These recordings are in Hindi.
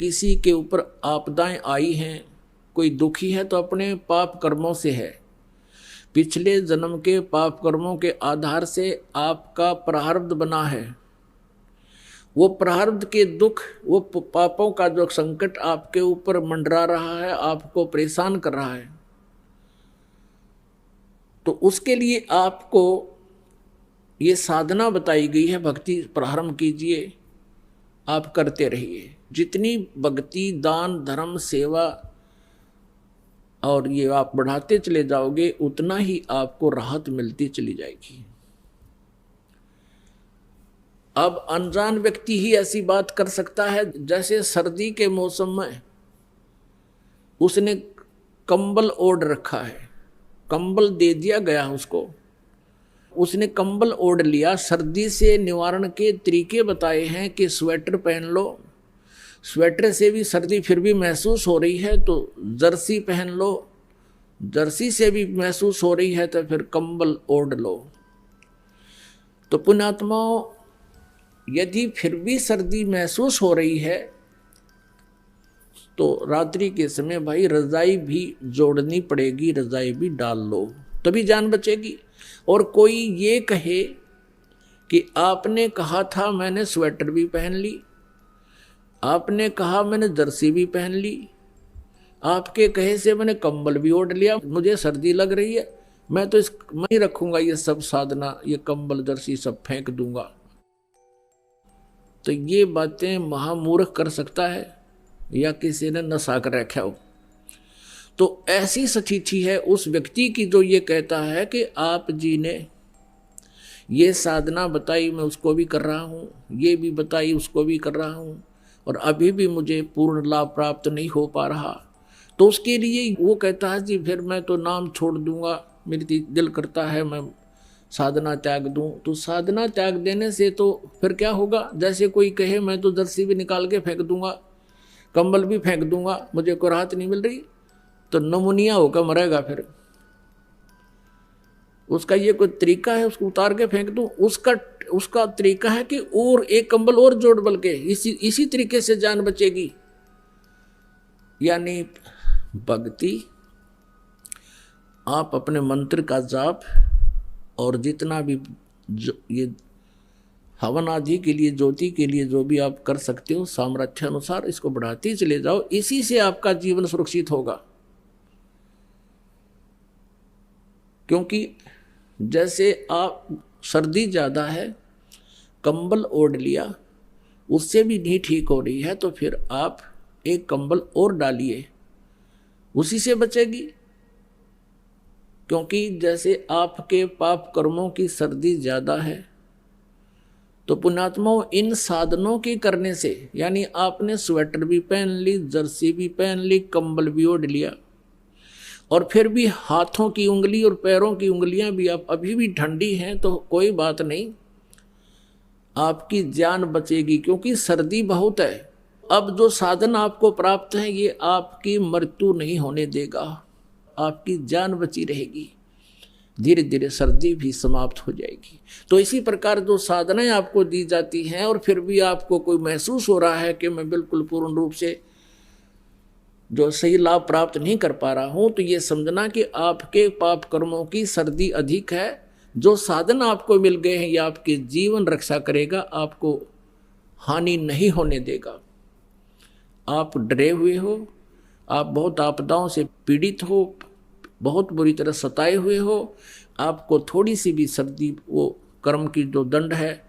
किसी के ऊपर आपदाएं आई हैं, कोई दुखी है तो अपने पाप कर्मों से है। पिछले जन्म के पाप कर्मों के आधार से आपका प्रारब्ध बना है। वो प्रारब्ध के दुख, वो पापों का जो संकट आपके ऊपर मंडरा रहा है, आपको परेशान कर रहा है, तो उसके लिए आपको ये साधना बताई गई है। भक्ति प्रारंभ कीजिए, आप करते रहिए। जितनी भक्ति, दान, धर्म, सेवा और ये आप बढ़ाते चले जाओगे, उतना ही आपको राहत मिलती चली जाएगी। अब अनजान व्यक्ति ही ऐसी बात कर सकता है, जैसे सर्दी के मौसम में उसने कंबल ओढ़ रखा है, कंबल दे दिया गया उसको, उसने कंबल ओढ़ लिया। सर्दी से निवारण के तरीके बताए हैं कि स्वेटर पहन लो, स्वेटर से भी सर्दी फिर भी महसूस हो रही है तो जर्सी पहन लो, जर्सी से भी महसूस हो रही है तो फिर कंबल ओढ़ लो। तो पुण्यात्माओं, यदि फिर भी सर्दी महसूस हो रही है तो रात्रि के समय भाई रजाई भी जोड़नी पड़ेगी, रजाई भी डाल लो, तभी जान बचेगी। और कोई ये कहे कि आपने कहा था मैंने स्वेटर भी पहन ली, आपने कहा मैंने जर्सी भी पहन ली, आपके कहे से मैंने कंबल भी ओढ़ लिया, मुझे सर्दी लग रही है, मैं तो मैं ही रखूंगा ये सब साधना, ये कंबल जर्सी सब फेंक दूंगा। तो ये बातें महामूर्ख कर सकता है या किसी ने नशा कर रखा हो। तो ऐसी स्थिति है उस व्यक्ति की जो ये कहता है कि आप जी ने ये साधना बताई, मैं उसको भी कर रहा हूँ, ये भी बताई उसको भी कर रहा हूँ, और अभी भी मुझे पूर्ण लाभ प्राप्त नहीं हो पा रहा। तो उसके लिए वो कहता है जी फिर मैं तो नाम छोड़ दूंगा, मेरी दिल करता है मैं साधना त्याग दूं। तो साधना त्याग देने से तो फिर क्या होगा? जैसे कोई कहे मैं तो जर्सी भी निकाल के फेंक दूंगा, कंबल भी फेंक दूंगा, मुझे कोई राहत नहीं मिल रही, तो नमूनिया होकर मरेगा। फिर उसका ये कोई तरीका है उसको उतार के फेंक दूं? उसका तरीका है कि और एक कंबल और जोड़, बल्कि इसी तरीके से जान बचेगी। यानी भक्ति, आप अपने मंत्र का जाप और जितना भी ये हवन आदि के लिए, ज्योति के लिए जो भी आप कर सकते हो, सामर्थ्य अनुसार इसको बढ़ाते चले जाओ। इसी से आपका जीवन सुरक्षित होगा। क्योंकि जैसे आप सर्दी ज़्यादा है, कंबल ओढ़ लिया, उससे भी नहीं ठीक हो रही है, तो फिर आप एक कंबल और डालिए, उसी से बचेगी। क्योंकि जैसे आपके पाप कर्मों की सर्दी ज़्यादा है, तो पुण्यात्माओं इन साधनों के करने से, यानी आपने स्वेटर भी पहन ली, जर्सी भी पहन ली, कंबल भी ओढ़ लिया, और फिर भी हाथों की उंगली और पैरों की उंगलियां भी आप अभी भी ठंडी हैं, तो कोई बात नहीं, आपकी जान बचेगी, क्योंकि सर्दी बहुत है। अब जो साधन आपको प्राप्त है ये आपकी मृत्यु नहीं होने देगा, आपकी जान बची रहेगी, धीरे धीरे सर्दी भी समाप्त हो जाएगी। तो इसी प्रकार जो साधनाएं आपको दी जाती हैं और फिर भी आपको कोई महसूस हो रहा है कि मैं बिल्कुल पूर्ण रूप से जो सही लाभ प्राप्त नहीं कर पा रहा हूं, तो ये समझना कि आपके पाप कर्मों की सर्दी अधिक है। जो साधन आपको मिल गए हैं ये आपके जीवन रक्षा करेगा, आपको हानि नहीं होने देगा। आप डरे हुए हो, आप बहुत आपदाओं से पीड़ित हो, बहुत बुरी तरह सताए हुए हो, आपको थोड़ी सी भी सर्दी, वो कर्म की जो दंड है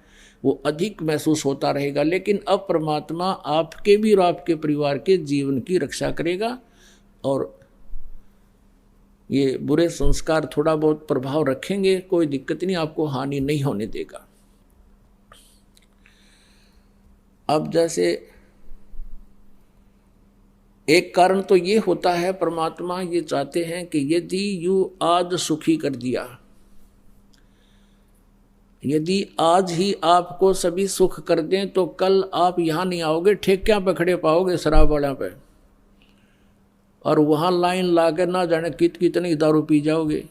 वो अधिक महसूस होता रहेगा, लेकिन अब परमात्मा आपके भी और आपके परिवार के जीवन की रक्षा करेगा, और ये बुरे संस्कार थोड़ा बहुत प्रभाव रखेंगे, कोई दिक्कत नहीं, आपको हानि नहीं होने देगा। अब जैसे एक कारण तो ये होता है, परमात्मा ये चाहते हैं कि यदि यू आज सुखी कर दिया, यदि आज ही आपको सभी सुख कर दें, तो कल आप यहाँ नहीं आओगे, ठेकियां पे खड़े पाओगे शराब वाला पे, और वहाँ लाइन लाकर ना जाने कितनी दारू पी जाओगे।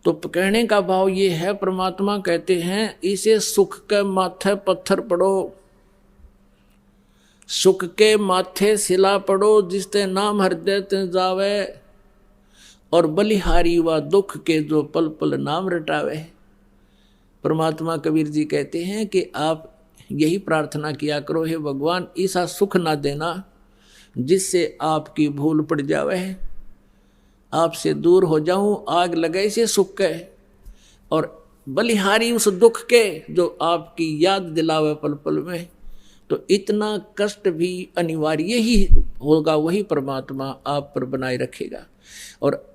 तो कहने का भाव ये है, परमात्मा कहते हैं इसे सुख के माथे पत्थर पड़ो, सुख के माथे सिला पड़ो जिसते नाम हृदय ते जावे, और बलिहारी व दुख के जो पल पल नाम रटावे। परमात्मा कबीर जी कहते हैं कि आप यही प्रार्थना किया करो, हे भगवान ऐसा सुख ना देना जिससे आपकी भूल पड़ जावे, आपसे दूर हो जाऊं, आग लगे से सुख के, और बलिहारी उस दुख के जो आपकी याद दिलावे पल पल में। तो इतना कष्ट भी अनिवार्य ही होगा, वही परमात्मा आप पर बनाए रखेगा। और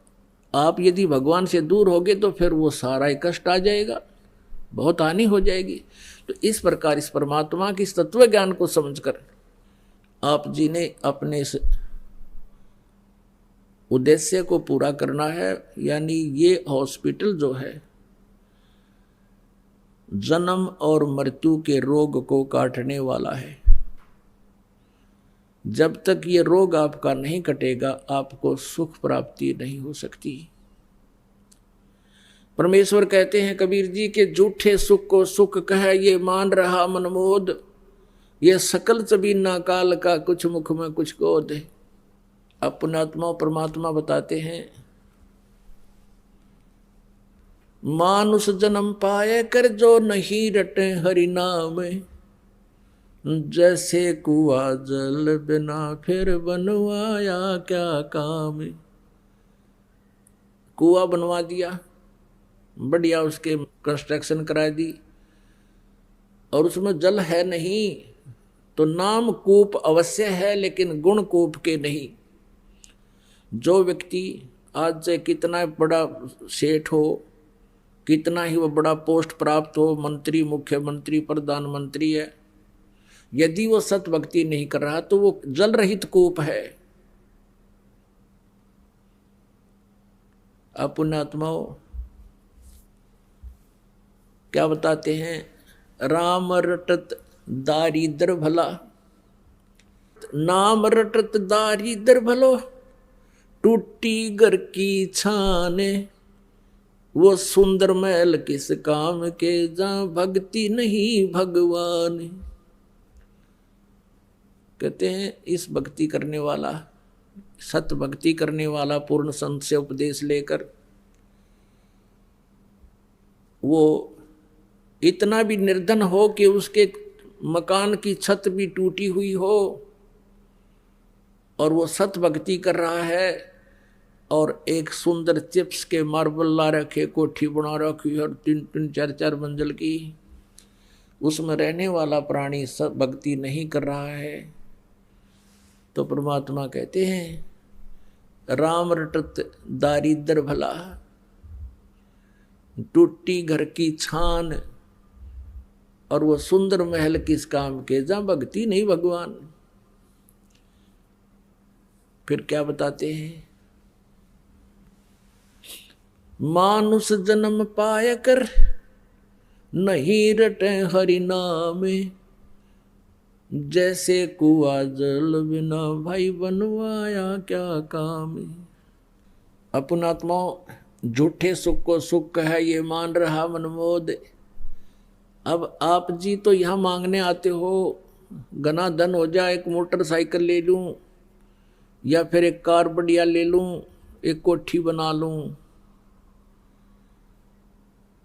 आप यदि भगवान से दूर होगे तो फिर वो सारा ही कष्ट आ जाएगा, बहुत हानि हो जाएगी। तो इस प्रकार इस परमात्मा की तत्व ज्ञान को समझकर आप जी ने अपने इस उद्देश्य को पूरा करना है। यानी ये हॉस्पिटल जो है जन्म और मृत्यु के रोग को काटने वाला है। जब तक ये रोग आपका नहीं कटेगा आपको सुख प्राप्ति नहीं हो सकती। परमेश्वर कहते हैं कबीर जी के झूठे सुख को सुख कह ये मान रहा मनमोद, ये सकल चबीना काल का कुछ मुख में कुछ गोद है। अब पुण्यात्मा परमात्मा बताते हैं, मानुष जन्म पाए कर जो नहीं रटे हरि नाम, जैसे कुआ जल बिना फिर बनवाया क्या काम। कुआ बनवा दिया, बढ़िया उसके कंस्ट्रक्शन करा दी, और उसमें जल है नहीं, तो नाम कूप अवश्य है लेकिन गुण कूप के नहीं। जो व्यक्ति आज से कितना बड़ा सेठ हो, कितना ही वो बड़ा पोस्ट प्राप्त हो, मंत्री, मुख्यमंत्री, प्रधानमंत्री है, यदि वो सत भक्ति नहीं कर रहा तो वो जल रहित कूप है। अब पुण्यात्माओं क्या बताते हैं, राम रटत दारिद्र भला, नाम रटत दारिद्र भलो, टूटी घर की छाने, वो सुंदर महल किस काम के जहां भक्ति नहीं भगवान। कहते हैं इस भक्ति करने वाला, सत भक्ति करने वाला पूर्ण संत से उपदेश लेकर वो इतना भी निर्धन हो कि उसके मकान की छत भी टूटी हुई हो, और वो सत भक्ति कर रहा है, और एक सुंदर चिप्स के मार्बल ला रखे, कोठी बना रखी और 3-3 4-4 मंजिल की, उसमें रहने वाला प्राणी सब भक्ति नहीं कर रहा है। तो परमात्मा कहते हैं राम रटत दारिद्र भला, टूटी घर की छान, और वो सुंदर महल किस काम के जहां भक्ति नहीं भगवान। फिर क्या बताते हैं, मानुष जन्म पाया कर नहीं रटे हरि नाम, जैसे कुआ जल बिना भाई बनवाया क्या काम। अपनात्माओं झूठे सुख को सुख है ये मान रहा मनमोद। अब आप जी तो यहाँ मांगने आते हो, घना धन हो जाए, एक मोटरसाइकिल ले लूं, या फिर एक कार बढ़िया ले लूं, एक कोठी बना लूं।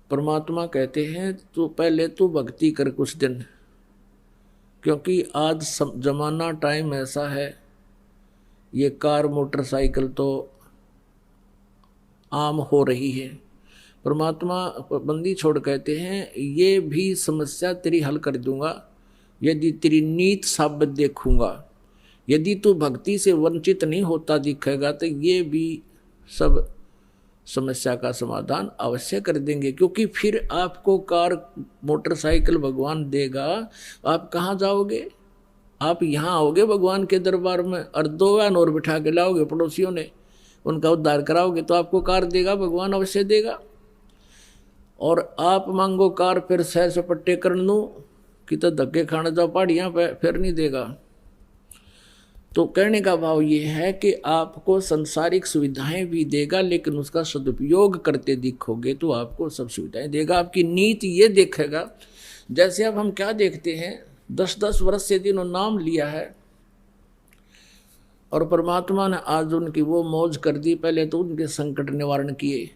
परमात्मा कहते हैं तो पहले तो भक्ति कर कुछ दिन, क्योंकि आज जमाना टाइम ऐसा है, ये कार मोटरसाइकिल तो आम हो रही है। परमात्मा बंदी छोड़ कहते हैं ये भी समस्या तेरी हल कर दूंगा यदि तेरी नीत साबित देखूंगा। यदि तू भक्ति से वंचित नहीं होता दिखेगा तो ये भी सब समस्या का समाधान अवश्य कर देंगे, क्योंकि फिर आपको कार मोटरसाइकिल भगवान देगा, आप कहाँ जाओगे? आप यहाँ आओगे भगवान के दरबार में, और 2 वैन और बिठा के लाओगे पड़ोसियों ने, उनका उद्धार कराओगे तो आपको कार देगा, भगवान अवश्य देगा। और आप मांगो कार फिर सैर सपट्टे कर लूँ कि तो धक्के खाने जाओ पहाड़ियाँ पे, फिर नहीं देगा। तो कहने का भाव ये है कि आपको संसारिक सुविधाएं भी देगा, लेकिन उसका सदुपयोग करते दिखोगे तो आपको सब सुविधाएं देगा। आपकी नीति ये देखेगा। जैसे अब हम क्या देखते हैं, 10-10 वर्ष से जिन्होंने नाम लिया है और परमात्मा ने आज उनकी वो मौज कर दी। पहले तो उनके संकट निवारण किए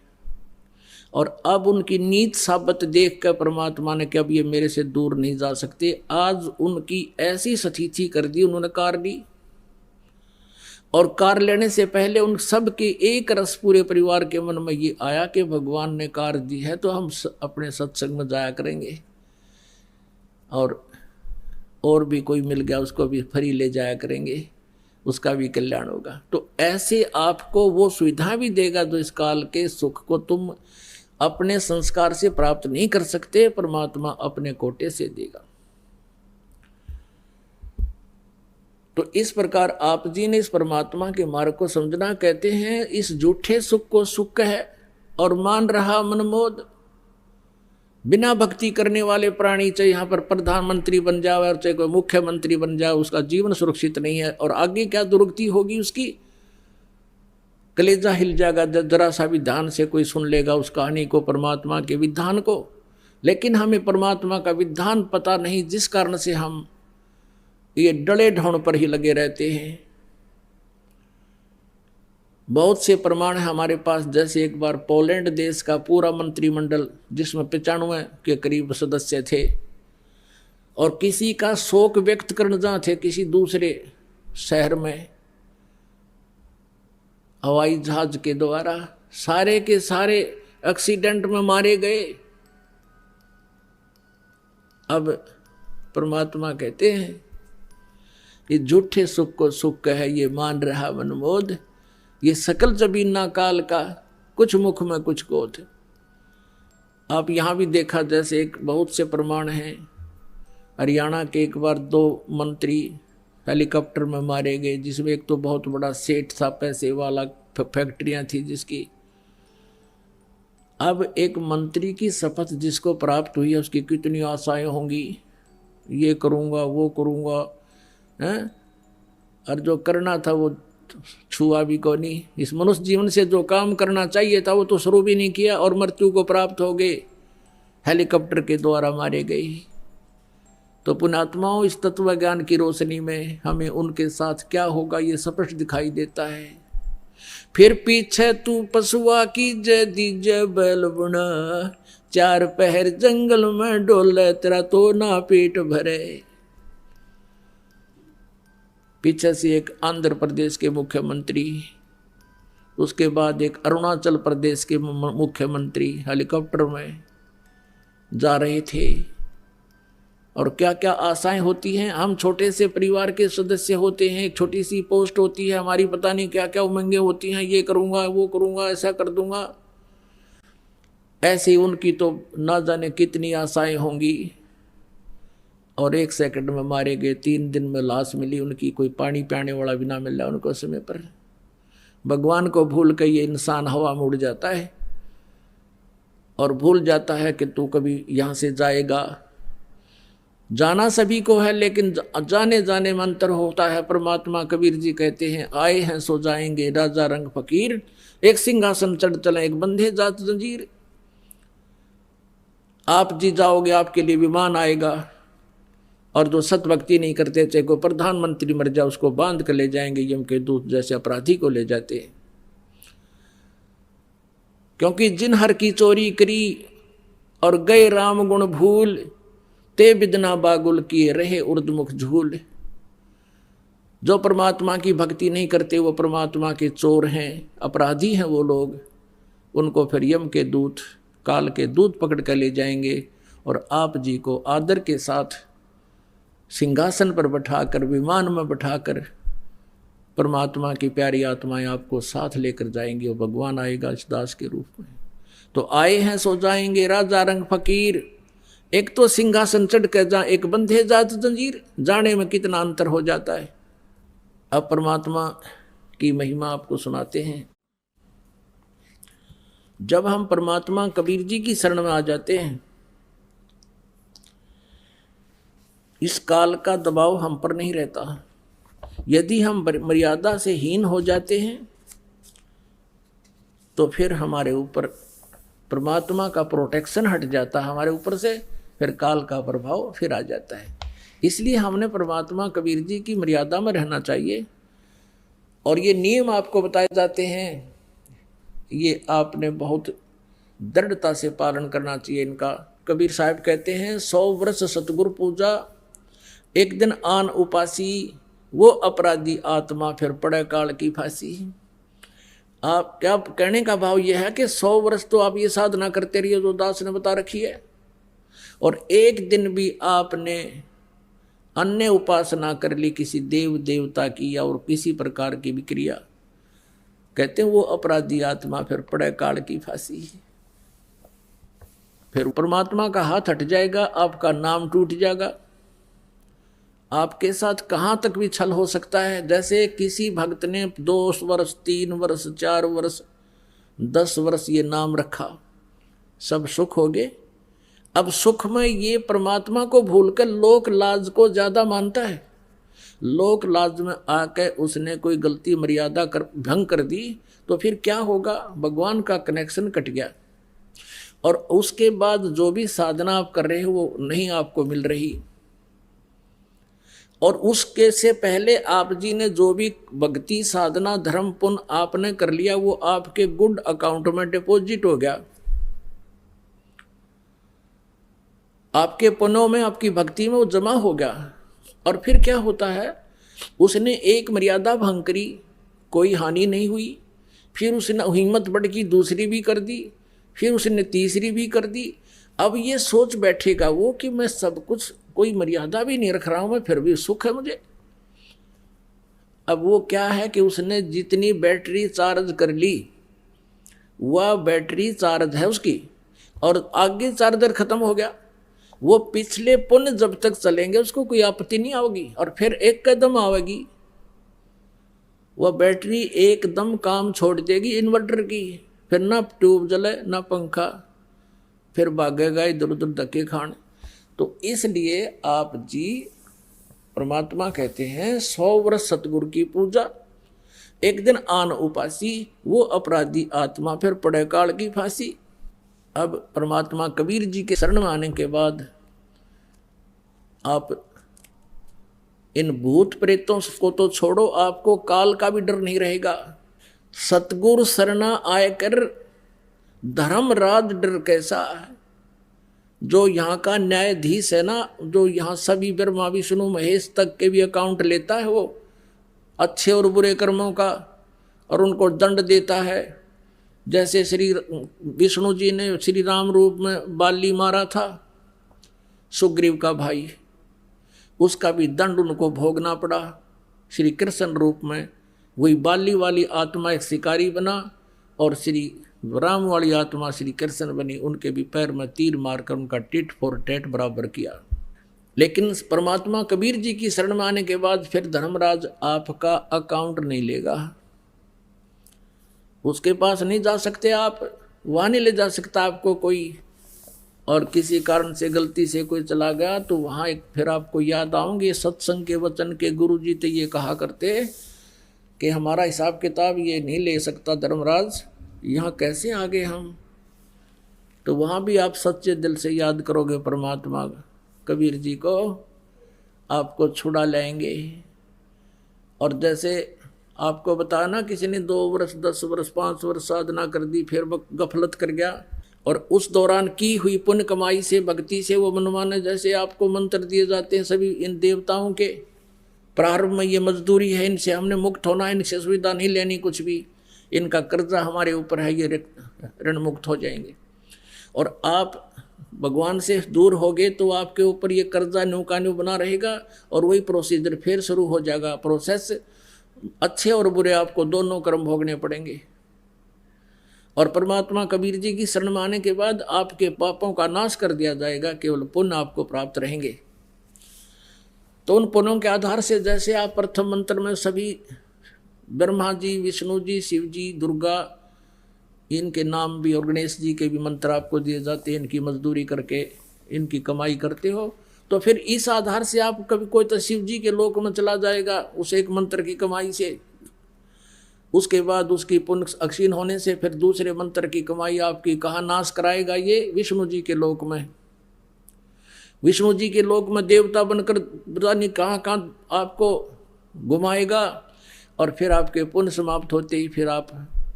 और अब उनकी नीत साबत देख कर परमात्मा ने कि अब ये मेरे से दूर नहीं जा सकते। आज उनकी ऐसी स्थिति कर दी, उन्होंने कार ली और कार लेने से पहले उन सब के एक रस पूरे परिवार के मन में ये आया कि भगवान ने कार दी है तो हम अपने सत्संग में जाया करेंगे और भी कोई मिल गया उसको भी फ्री ले जाया करेंगे, उसका भी कल्याण होगा। तो ऐसे आपको वो सुविधा भी देगा जो इस काल के सुख को तुम अपने संस्कार से प्राप्त नहीं कर सकते, परमात्मा अपने कोटे से देगा। तो इस प्रकार आप जी ने इस परमात्मा के मार्ग को समझना। कहते हैं इस झूठे सुख को सुख है और मान रहा मनमोद। बिना भक्ति करने वाले प्राणी, चाहे यहाँ पर प्रधानमंत्री बन जाए और चाहे कोई मुख्यमंत्री बन जाए, उसका जीवन सुरक्षित नहीं है और आगे क्या दुर्गति होगी उसकी, कलेजा हिल जाएगा जरा सा भी ध्यान से कोई सुन लेगा उस कहानी को, परमात्मा के विधान को। लेकिन हमें परमात्मा का विधान पता नहीं, जिस कारण से हम ये डले ढोण पर ही लगे रहते हैं। बहुत से प्रमाण है हमारे पास। जैसे एक बार पोलैंड देश का पूरा मंत्रिमंडल, जिसमें 95 के करीब सदस्य थे, और किसी का शोक व्यक्त करने जा थे किसी दूसरे शहर में हवाई जहाज के द्वारा, सारे के सारे एक्सीडेंट में मारे गए। अब परमात्मा कहते हैं ये झूठे सुख को सुख है, ये मान रहा मनमोद। ये सकल जबीना काल का, कुछ मुख में कुछ क्रोध। आप यहाँ भी देखा, जैसे एक बहुत से प्रमाण हैं। हरियाणा के एक बार 2 मंत्री हेलीकॉप्टर में मारे गए, जिसमें एक तो बहुत बड़ा सेठ था, पैसे वाला, फैक्ट्रियां थी जिसकी। अब एक मंत्री की शपथ जिसको प्राप्त हुई है, उसकी कितनी आशाएं होंगी, ये करूँगा वो करूँगा, हैं? और जो करना था वो छुआ भी को नहीं। इस मनुष्य जीवन से जो काम करना चाहिए था वो तो शुरू भी नहीं किया और मृत्यु को प्राप्त हो गए, हेलीकॉप्टर के द्वारा मारे गए। तो पुण्यात्माओं, इस तत्व ज्ञान की रोशनी में हमें उनके साथ क्या होगा ये स्पष्ट दिखाई देता है। फिर पीछे तू पशुआ की जय दीजय बैल बुना, 4 पहर जंगल में डोले तेरा तो ना पेट भरे। पीछे से एक आंध्र प्रदेश के मुख्यमंत्री, उसके बाद एक अरुणाचल प्रदेश के मुख्यमंत्री हेलीकॉप्टर में जा रहे थे। और क्या क्या आशाएं होती हैं। हम छोटे से परिवार के सदस्य होते हैं, एक छोटी सी पोस्ट होती है हमारी, पता नहीं क्या क्या उमंगें होती हैं, ये करूँगा वो करूँगा ऐसा कर दूँगा। ऐसे ही उनकी तो ना जाने कितनी आशाएं होंगी। और 1 सेकंड में मारे गए। 3 दिन में लाश मिली उनकी, कोई पानी पियाने वाला भी ना मिला उनको समय पर। भगवान को भूल कर ये इंसान हवा में उड़ जाता है और भूल जाता है कि तू कभी यहाँ से जाएगा। जाना सभी को है, लेकिन जाने जाने में अंतर होता है। परमात्मा कबीर जी कहते हैं, आए हैं सो जाएंगे राजा रंग फकीर, एक सिंहासन चढ़ चले एक बंधे जात जंजीर। आप जी जाओगे, आपके लिए विमान आएगा, और जो सत भक्ति नहीं करते, चाहे कोई प्रधानमंत्री मर जाए, उसको बांध कर ले जाएंगे यम के दूत, जैसे अपराधी को ले जाते हैं। क्योंकि जिन हर की चोरी करी और गए राम गुण भूल, ते बिदना बागुल किए रहे उर्दमुख झूल। जो परमात्मा की भक्ति नहीं करते वो परमात्मा के चोर हैं, अपराधी हैं वो लोग। उनको फिर यम के दूत, काल के दूत पकड़ कर ले जाएंगे और आप जी को आदर के साथ सिंहासन पर बैठाकर, विमान में बैठाकर परमात्मा की प्यारी आत्माएं आपको साथ लेकर जाएंगी और भगवान आएगा इस दास के रूप में। तो आए हैं सो जाएंगे राजा रंग फकीर, एक तो सिंहासन चढ़ कर जा, एक बंधे जात जंजीर। जाने में कितना अंतर हो जाता है। अब परमात्मा की महिमा आपको सुनाते हैं। जब हम परमात्मा कबीर जी की शरण में आ जाते हैं, इस काल का दबाव हम पर नहीं रहता। यदि हम मर्यादा से हीन हो जाते हैं तो फिर हमारे ऊपर परमात्मा का प्रोटेक्शन हट जाता है हमारे ऊपर से, फिर काल का प्रभाव फिर आ जाता है। इसलिए हमने परमात्मा कबीर जी की मर्यादा में रहना चाहिए। और ये नियम आपको बताए जाते हैं, ये आपने बहुत दृढ़ता से पालन करना चाहिए इनका। कबीर साहब कहते हैं 100 वर्ष सतगुरु पूजा, एक दिन आन उपासी, वो अपराधी आत्मा फिर पड़े काल की फांसी। आप क्या कहने का भाव यह है कि 100 वर्ष तो आप ये साधना करते रहिए जो दास ने बता रखी है, और एक दिन भी आपने अन्य उपासना कर ली किसी देव देवता की या और किसी प्रकार की भी क्रिया, कहते हैं वो अपराधी आत्मा फिर पड़े काल की फांसी। फिर परमात्मा का हाथ हट जाएगा, आपका नाम टूट जाएगा। आपके साथ कहाँ तक भी छल हो सकता है। जैसे किसी भक्त ने 2 वर्ष 3 वर्ष 4 वर्ष 10 वर्ष ये नाम रखा, सब सुख हो गए। अब सुख में ये परमात्मा को भूलकर लोक लाज को ज्यादा मानता है। लोक लाज में आके उसने कोई गलती मर्यादा कर भंग कर दी तो फिर क्या होगा, भगवान का कनेक्शन कट गया। और उसके बाद जो भी साधना आप कर रहे हो वो नहीं आपको मिल रही, और उसके से पहले आप जी ने जो भी भक्ति साधना धर्म पुण्य आपने कर लिया वो आपके गुड अकाउंट में डिपॉजिट हो गया, आपके पुण्यों में आपकी भक्ति में वो जमा हो गया। और फिर क्या होता है, उसने एक मर्यादा भंग करी, कोई हानि नहीं हुई, फिर उसने हिम्मत बढ़ की दूसरी भी कर दी, फिर उसने तीसरी भी कर दी। अब ये सोच बैठेगा वो कि मैं सब कुछ कोई मर्यादा भी नहीं रख रहा हूं, मैं फिर भी सुख है मुझे। अब वो क्या है कि उसने जितनी बैटरी चार्ज कर ली वह बैटरी चार्ज है उसकी, और आगे चार्जर खत्म हो गया। वो पिछले पुण्य जब तक चलेंगे उसको कोई आपत्ति नहीं आएगी, और फिर एक कदम आएगी वह बैटरी एकदम काम छोड़ देगी इन्वर्टर की, फिर ना ट्यूब जले ना पंखा, फिर भागेगा इधर उधर धक्के खाने। तो इसलिए आप जी परमात्मा कहते हैं 100 वर्ष सतगुरु की पूजा, एक दिन आन उपासी, वो अपराधी आत्मा फिर पड़े काल की फांसी। अब परमात्मा कबीर जी के शरण में आने के बाद आप इन भूत प्रेतों को तो छोड़ो, आपको काल का भी डर नहीं रहेगा। सतगुरु शरणा आयकर धर्मराज डर कैसा है। जो यहाँ का न्यायाधीश है ना, जो यहाँ सभी ब्रह्मा विष्णु महेश तक के भी अकाउंट लेता है, वो अच्छे और बुरे कर्मों का, और उनको दंड देता है। जैसे श्री विष्णु जी ने श्री राम रूप में बाली मारा था सुग्रीव का भाई, उसका भी दंड उनको भोगना पड़ा। श्री कृष्ण रूप में वही बाली वाली आत्मा एक शिकारी बना, और श्री राम वाली आत्मा श्री कृष्ण बनी, उनके भी पैर में तीर मारकर उनका टिट फॉर टैट बराबर किया। लेकिन परमात्मा कबीर जी की शरण में आने के बाद फिर धर्मराज आपका अकाउंट नहीं लेगा, उसके पास नहीं जा सकते आप, वहाँ नहीं ले जा सकता आपको कोई। और किसी कारण से गलती से कोई चला गया तो वहाँ एक फिर आपको याद आऊँगे सत्संग के वचन के गुरु जी तो ये कहा करते कि हमारा हिसाब किताब ये नहीं ले सकता धर्मराज, यहाँ कैसे आ गए हम। तो वहाँ भी आप सच्चे दिल से याद करोगे परमात्मा कबीर जी को, आपको छुड़ा लाएंगे। और जैसे आपको बताया ना, किसी ने 2 वर्ष 10 वर्ष 5 वर्ष साधना कर दी, फिर गफलत कर गया, और उस दौरान की हुई पुण्य कमाई से भक्ति से वो मनमाने जैसे आपको मंत्र दिए जाते हैं सभी इन देवताओं के, प्रारंभ में ये मजदूरी है, इनसे हमने मुक्त होना, इनसे सुविधा नहीं लेनी कुछ भी, इनका कर्जा हमारे ऊपर है, ये ऋण मुक्त हो जाएंगे। और आप भगवान से दूर हो गए तो आपके ऊपर ये कर्जा न्यू बना रहेगा, और वही प्रोसीजर फिर शुरू हो जाएगा, प्रोसेस। अच्छे और बुरे आपको दोनों कर्म भोगने पड़ेंगे। और परमात्मा कबीर जी की शरण में आने के बाद आपके पापों का नाश कर दिया जाएगा, केवल पुण्य आपको प्राप्त रहेंगे। तो उन पुण्यों के आधार से जैसे आप प्रथम मंत्र में सभी ब्रह्मा जी, विष्णु जी, शिव जी, दुर्गा, इनके नाम भी और गणेश जी के भी मंत्र आपको दिए जाते हैं, इनकी मजदूरी करके इनकी कमाई करते हो, तो फिर इस आधार से आप कभी कोई तो शिव जी के लोक में चला जाएगा उस एक मंत्र की कमाई से, उसके बाद उसकी पुण्य अक्षीण होने से फिर दूसरे मंत्र की कमाई आपकी कहाँ नाश कराएगा, ये विष्णु जी के लोक में। विष्णु जी के लोक में देवता बनकर पता नहीं कहाँ कहाँ आपको घुमाएगा, और फिर आपके पुण्य समाप्त होते ही फिर आप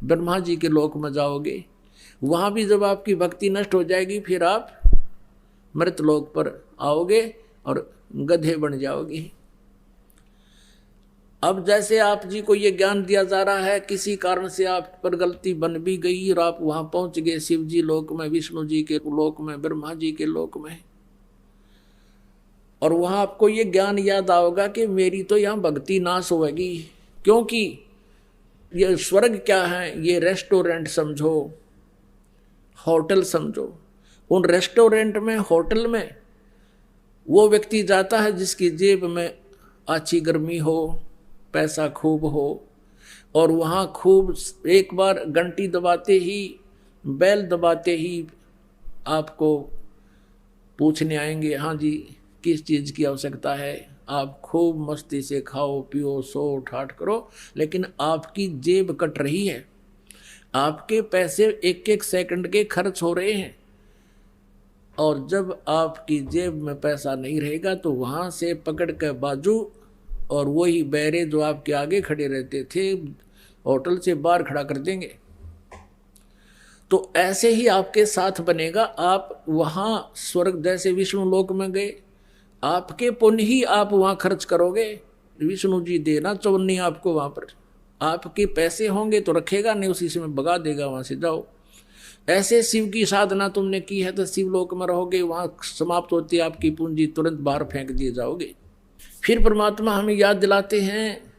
ब्रह्मा जी के लोक में जाओगे। वहाँ भी जब आपकी भक्ति नष्ट हो जाएगी फिर आप मृत लोक पर आओगे और गधे बन जाओगे। अब जैसे आप जी को ये ज्ञान दिया जा रहा है, किसी कारण से आप पर गलती बन भी गई और आप वहाँ पहुँच गए शिव जी लोक में, विष्णु जी के लोक में, ब्रह्मा जी के लोक में, और वहाँ आपको ये ज्ञान याद आओगा कि मेरी तो यहाँ भक्ति नाश होगी, क्योंकि ये स्वर्ग क्या है, ये रेस्टोरेंट समझो, होटल समझो। उन रेस्टोरेंट में, होटल में वो व्यक्ति जाता है जिसकी जेब में अच्छी गर्मी हो, पैसा खूब हो, और वहाँ खूब एक बार घंटी दबाते ही, बैल दबाते ही आपको पूछने आएंगे, हाँ जी किस चीज़ की आवश्यकता है। आप खूब मस्ती से खाओ पियो सो ठाठ करो, लेकिन आपकी जेब कट रही है, आपके पैसे एक एक सेकंड के खर्च हो रहे हैं। और जब आपकी जेब में पैसा नहीं रहेगा तो वहाँ से पकड़ कर बाजू, और वही बैरे जो आपके आगे खड़े रहते थे होटल से बाहर खड़ा कर देंगे। तो ऐसे ही आपके साथ बनेगा। आप वहाँ स्वर्ग जैसे विष्णु लोक में गए, आपके पुण्य ही आप वहाँ खर्च करोगे। विष्णु जी देना चौनी आपको वहाँ पर, आपके पैसे होंगे तो रखेगा नहीं, उसी से में भगा देगा, वहाँ से जाओ। ऐसे शिव की साधना तुमने की है तो शिव लोक में रहोगे, वहाँ समाप्त होती है आपकी पूंजी, तुरंत बाहर फेंक दिए जाओगे। फिर परमात्मा हमें याद दिलाते हैं,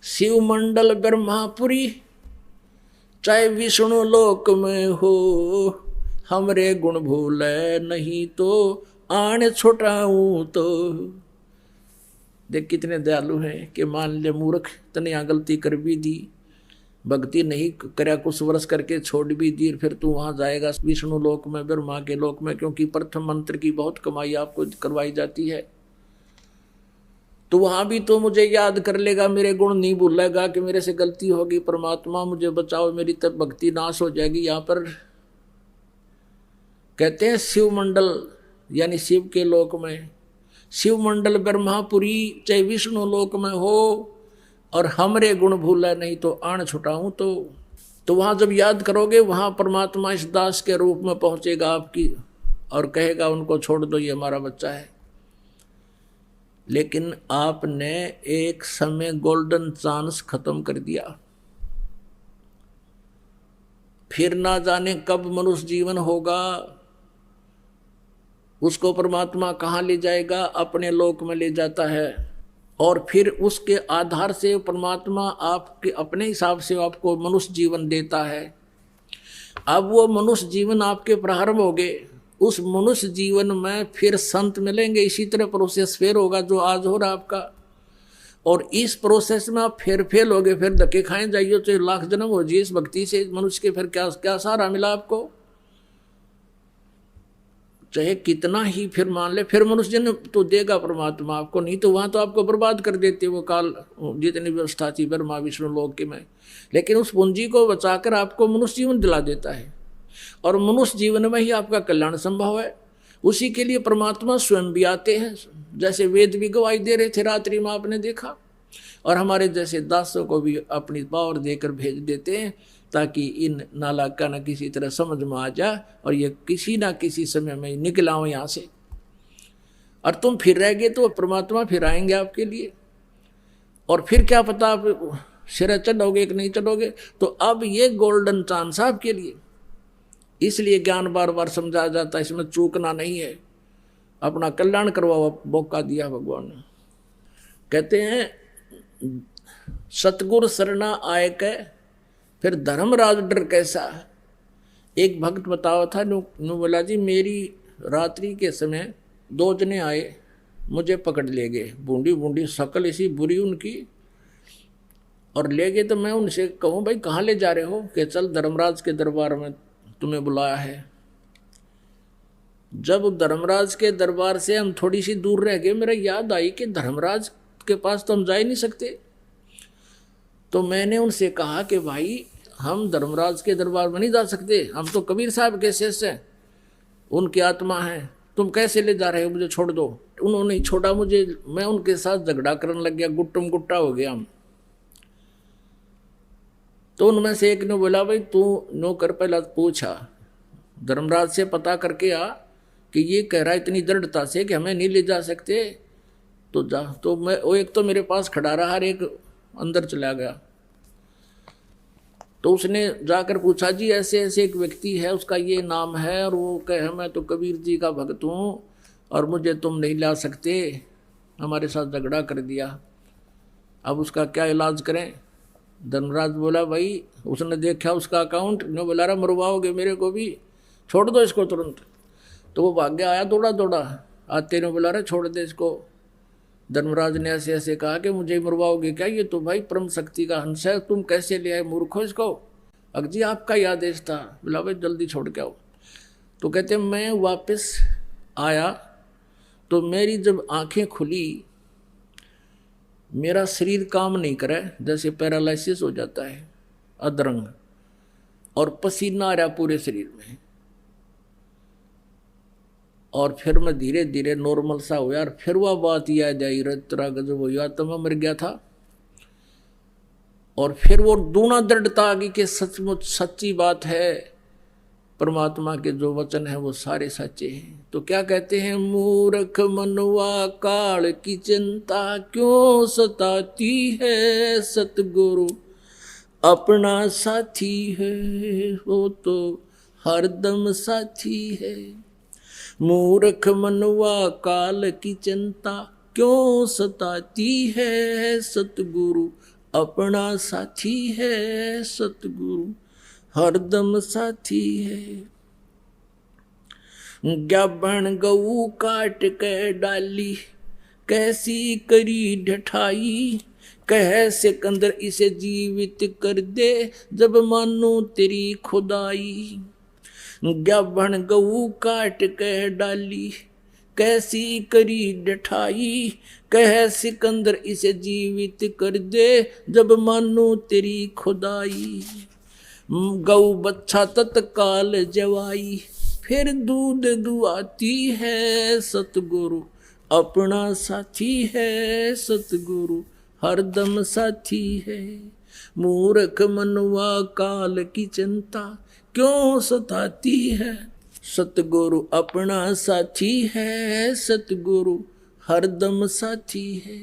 शिव मंडल ब्रह्मापुरी चाहे विष्णु लोक में हो, हमरे गुण भूले नहीं तो आने छुटाऊं तो। देख कितने दयालु हैं कि मान ले मूर्ख तने यहाँ गलती कर भी दी, भक्ति नहीं करया, कुछ वर्ष करके छोड़ भी दी, फिर तू वहाँ जाएगा विष्णु लोक में, ब्रह्मा के लोक में, क्योंकि प्रथम मंत्र की बहुत कमाई आपको करवाई जाती है। तो वहाँ भी तो मुझे याद कर लेगा, मेरे गुण नहीं भूलेगा कि मेरे से गलती होगी, परमात्मा मुझे बचाओ, मेरी तब भक्ति नाश हो जाएगी। यहाँ पर कहते हैं शिव मंडल यानी शिव के लोक में, शिव मंडल ब्रह्मापुरी चाहे विष्णु लोक में हो, और हमरे गुण भूला नहीं तो आण छुटाऊं तो वहाँ जब याद करोगे वहाँ परमात्मा इस दास के रूप में पहुँचेगा आपकी, और कहेगा उनको छोड़ दो, ये हमारा बच्चा है। लेकिन आपने एक समय गोल्डन चांस खत्म कर दिया, फिर ना जाने कब मनुष्य जीवन होगा, उसको परमात्मा कहाँ ले जाएगा, अपने लोक में ले जाता है। और फिर उसके आधार से परमात्मा आपके अपने हिसाब से आपको मनुष्य जीवन देता है। अब वो मनुष्य जीवन आपके प्रारंभ हो गए, उस मनुष्य जीवन में फिर संत मिलेंगे, इसी तरह प्रोसेस फिर होगा जो आज हो रहा आपका। और इस प्रोसेस में आप फिर फेल हो गए, फिर धक्के खाए जाइए, तो लाख जन्म हो जाइए इस भक्ति से मनुष्य के, फिर क्या क्या सहारा मिला आपको। चाहे कितना ही फिर मान ले, फिर मनुष्य जन्म तो देगा परमात्मा आपको, नहीं तो वहाँ तो आपको बर्बाद कर देते वो काल जितनी व्यवस्था थी ब्रह्मा विष्णु लोक के में। लेकिन उस पूंजी को बचाकर आपको मनुष्य जीवन दिला देता है, और मनुष्य जीवन में ही आपका कल्याण संभव है। उसी के लिए परमात्मा स्वयं भी आते हैं, जैसे वेद भी गवाही दे रहे थे रात्रि में आपने देखा, और हमारे जैसे दासों को भी अपनी पावर देकर भेज देते हैं, ताकि इन नालायक का न किसी तरह समझ में आ जाए और ये किसी ना किसी समय में निकल आओ यहाँ से। और तुम फिर रह गए तो परमात्मा फिर आएंगे आपके लिए, और फिर क्या पता आप सिर चढ़ोगे कि नहीं चढ़ोगे। तो अब ये गोल्डन चांस आपके लिए, इसलिए ज्ञान बार बार समझाया जाता है, इसमें चूकना नहीं है, अपना कल्याण करवाओ, मौका दिया भगवान ने। कहते हैं सतगुरु शरणा आए के फिर धर्मराज डर कैसा। एक भक्त बतावा था, नु बोला जी मेरी रात्रि के समय दो जने आए, मुझे पकड़ ले गए, बूंदी बूंदी शक्ल ऐसी बुरी उनकी, और ले गए। तो मैं उनसे कहूँ भाई कहाँ ले जा रहे हो, कि चल धर्मराज के दरबार में तुम्हें बुलाया है। जब धर्मराज के दरबार से हम थोड़ी सी दूर रह गए, मेरा याद आई कि धर्मराज के पास तो हम जा ही नहीं सकते। तो मैंने उनसे कहा कि भाई हम धर्मराज के दरबार में नहीं जा सकते, हम तो कबीर साहब के शिष्य हैं, उनकी आत्मा है, तुम कैसे ले जा रहे हो, मुझे छोड़ दो। उन्होंने छोड़ा मुझे, मैं उनके साथ झगड़ा करने लग गया, गुट्टम गुट्टा हो गया हम। तो उनमें से एक ने बोला, भाई तू नौकर पहला पूछा, धर्मराज से पता करके आ कि ये कह रहा है इतनी दृढ़ता से कि हमें नहीं ले जा सकते, तो जा। तो मैं वो एक तो मेरे पास खड़ा रहा, हर एक अंदर चला गया। तो उसने जाकर पूछा, जी ऐसे ऐसे एक व्यक्ति है, उसका ये नाम है, और वो कहे मैं तो कबीर जी का भक्त हूँ और मुझे तुम नहीं ला सकते, हमारे साथ झगड़ा कर दिया, अब उसका क्या इलाज करें। धर्मराज बोला, भाई उसने देखा उसका अकाउंट, ने बोला रहा मरवाओगे मेरे को भी, छोड़ दो इसको तुरंत। तो वो भाग्य आया दौड़ा दौड़ा, आते ने बोला रहा छोड़ दे इसको। धर्मराज ने ऐसे ऐसे कहा कि मुझे मरवाओगे क्या, ये तो भाई परम शक्ति का हंस है, तुम कैसे ले आए मूर्खो इसको। अगजी आपका ही आदेश था। बोला भाई जल्दी छोड़ के आओ। तो कहते मैं वापस आया तो मेरी जब आंखें खुली, मेरा शरीर काम नहीं करे, जैसे पैरालिसिस हो जाता है, अधरंग, और पसीना आ रहा पूरे शरीर में। और फिर मैं धीरे धीरे नॉर्मल सा हुआ, और फिर वह बात याद आई, तेरा गजब हो गया, तो मैं मर गया था। और फिर वो दूना दृढ़ता आ गई कि सचमुच सच्ची बात है, परमात्मा के जो वचन है वो सारे सच्चे हैं। तो क्या कहते हैं, मूर्ख मनवा काल की चिंता क्यों सताती है, सतगुरु अपना साथी है, वो तो हरदम साथी है। मूर्ख मनवा काल की चिंता क्यों सताती है, सतगुरु अपना साथी है, सतगुरु हरदम साथी है। ग्याबन गऊ काट के डाली, कैसी करी ढठाई, कह सिकंदर इसे जीवित कर दे, जब मानो तेरी खुदाई। ग्याबन गऊ काट के डाली, कैसी करी ढठाई, कह सिकंदर इसे जीवित कर दे, जब मानो तेरी खुदाई। गऊ बच्चा तत्काल जवाई, फिर दूध दुआती है, सतगुरु अपना साथी है, सतगुरु हरदम साथी है। मूर्ख मनवा काल की चिंता क्यों सताती है, सतगुरु अपना साथी है, सतगुरु हरदम साथी है।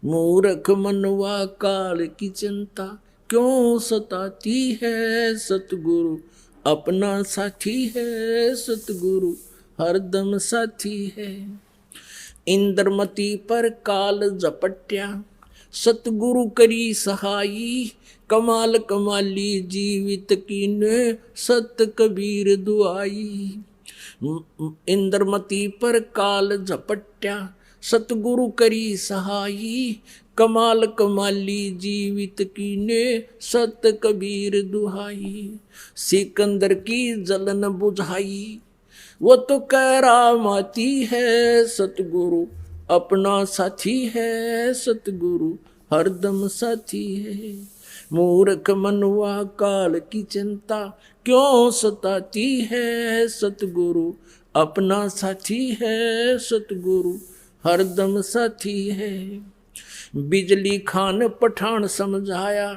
मूर्ख मनवा काल की चिंता क्यों सताती है, सतगुरु अपना साथी है, सतगुरु हरदम साथी है। इंद्रमती पर काल झपट्या, सतगुरु करी सहाई, कमाल कमाली जीवित कीने, सत कबीर दुआई। इंद्रमती पर काल झपट्या, सतगुरु करी सहाई, कमाल कमाली जीवित कीने, सत कबीर दुहाई। सिकंदर की जलन बुझाई, वो तो करामाती है, सतगुरु अपना साथी है, सतगुरु हरदम साथी है। मूर्ख मनवा काल की चिंता क्यों सताती है, सतगुरु अपना साथी है, सतगुरु हरदम साथी है। बिजली खान पठान समझाया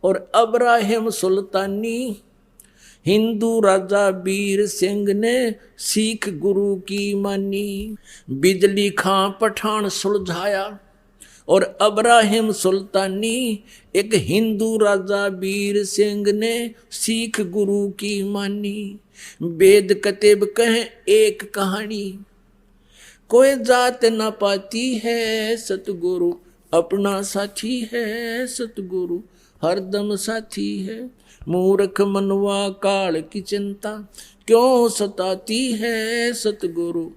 और अब्राहिम सुल्तानी, हिंदू राजा बीर सिंह ने सिख गुरु की मानी। बिजली खां पठान सुलझाया और अब्राहिम सुल्तानी, एक हिंदू राजा बीर सिंह ने सिख गुरु की मानी। वेद कतेब कहें एक कहानी, कोई जात न पाती है, सतगुरु अपना साथी है, सतगुरु हरदम साथी है। मूर्ख मनवा काल की चिंता क्यों सताती है, सतगुरु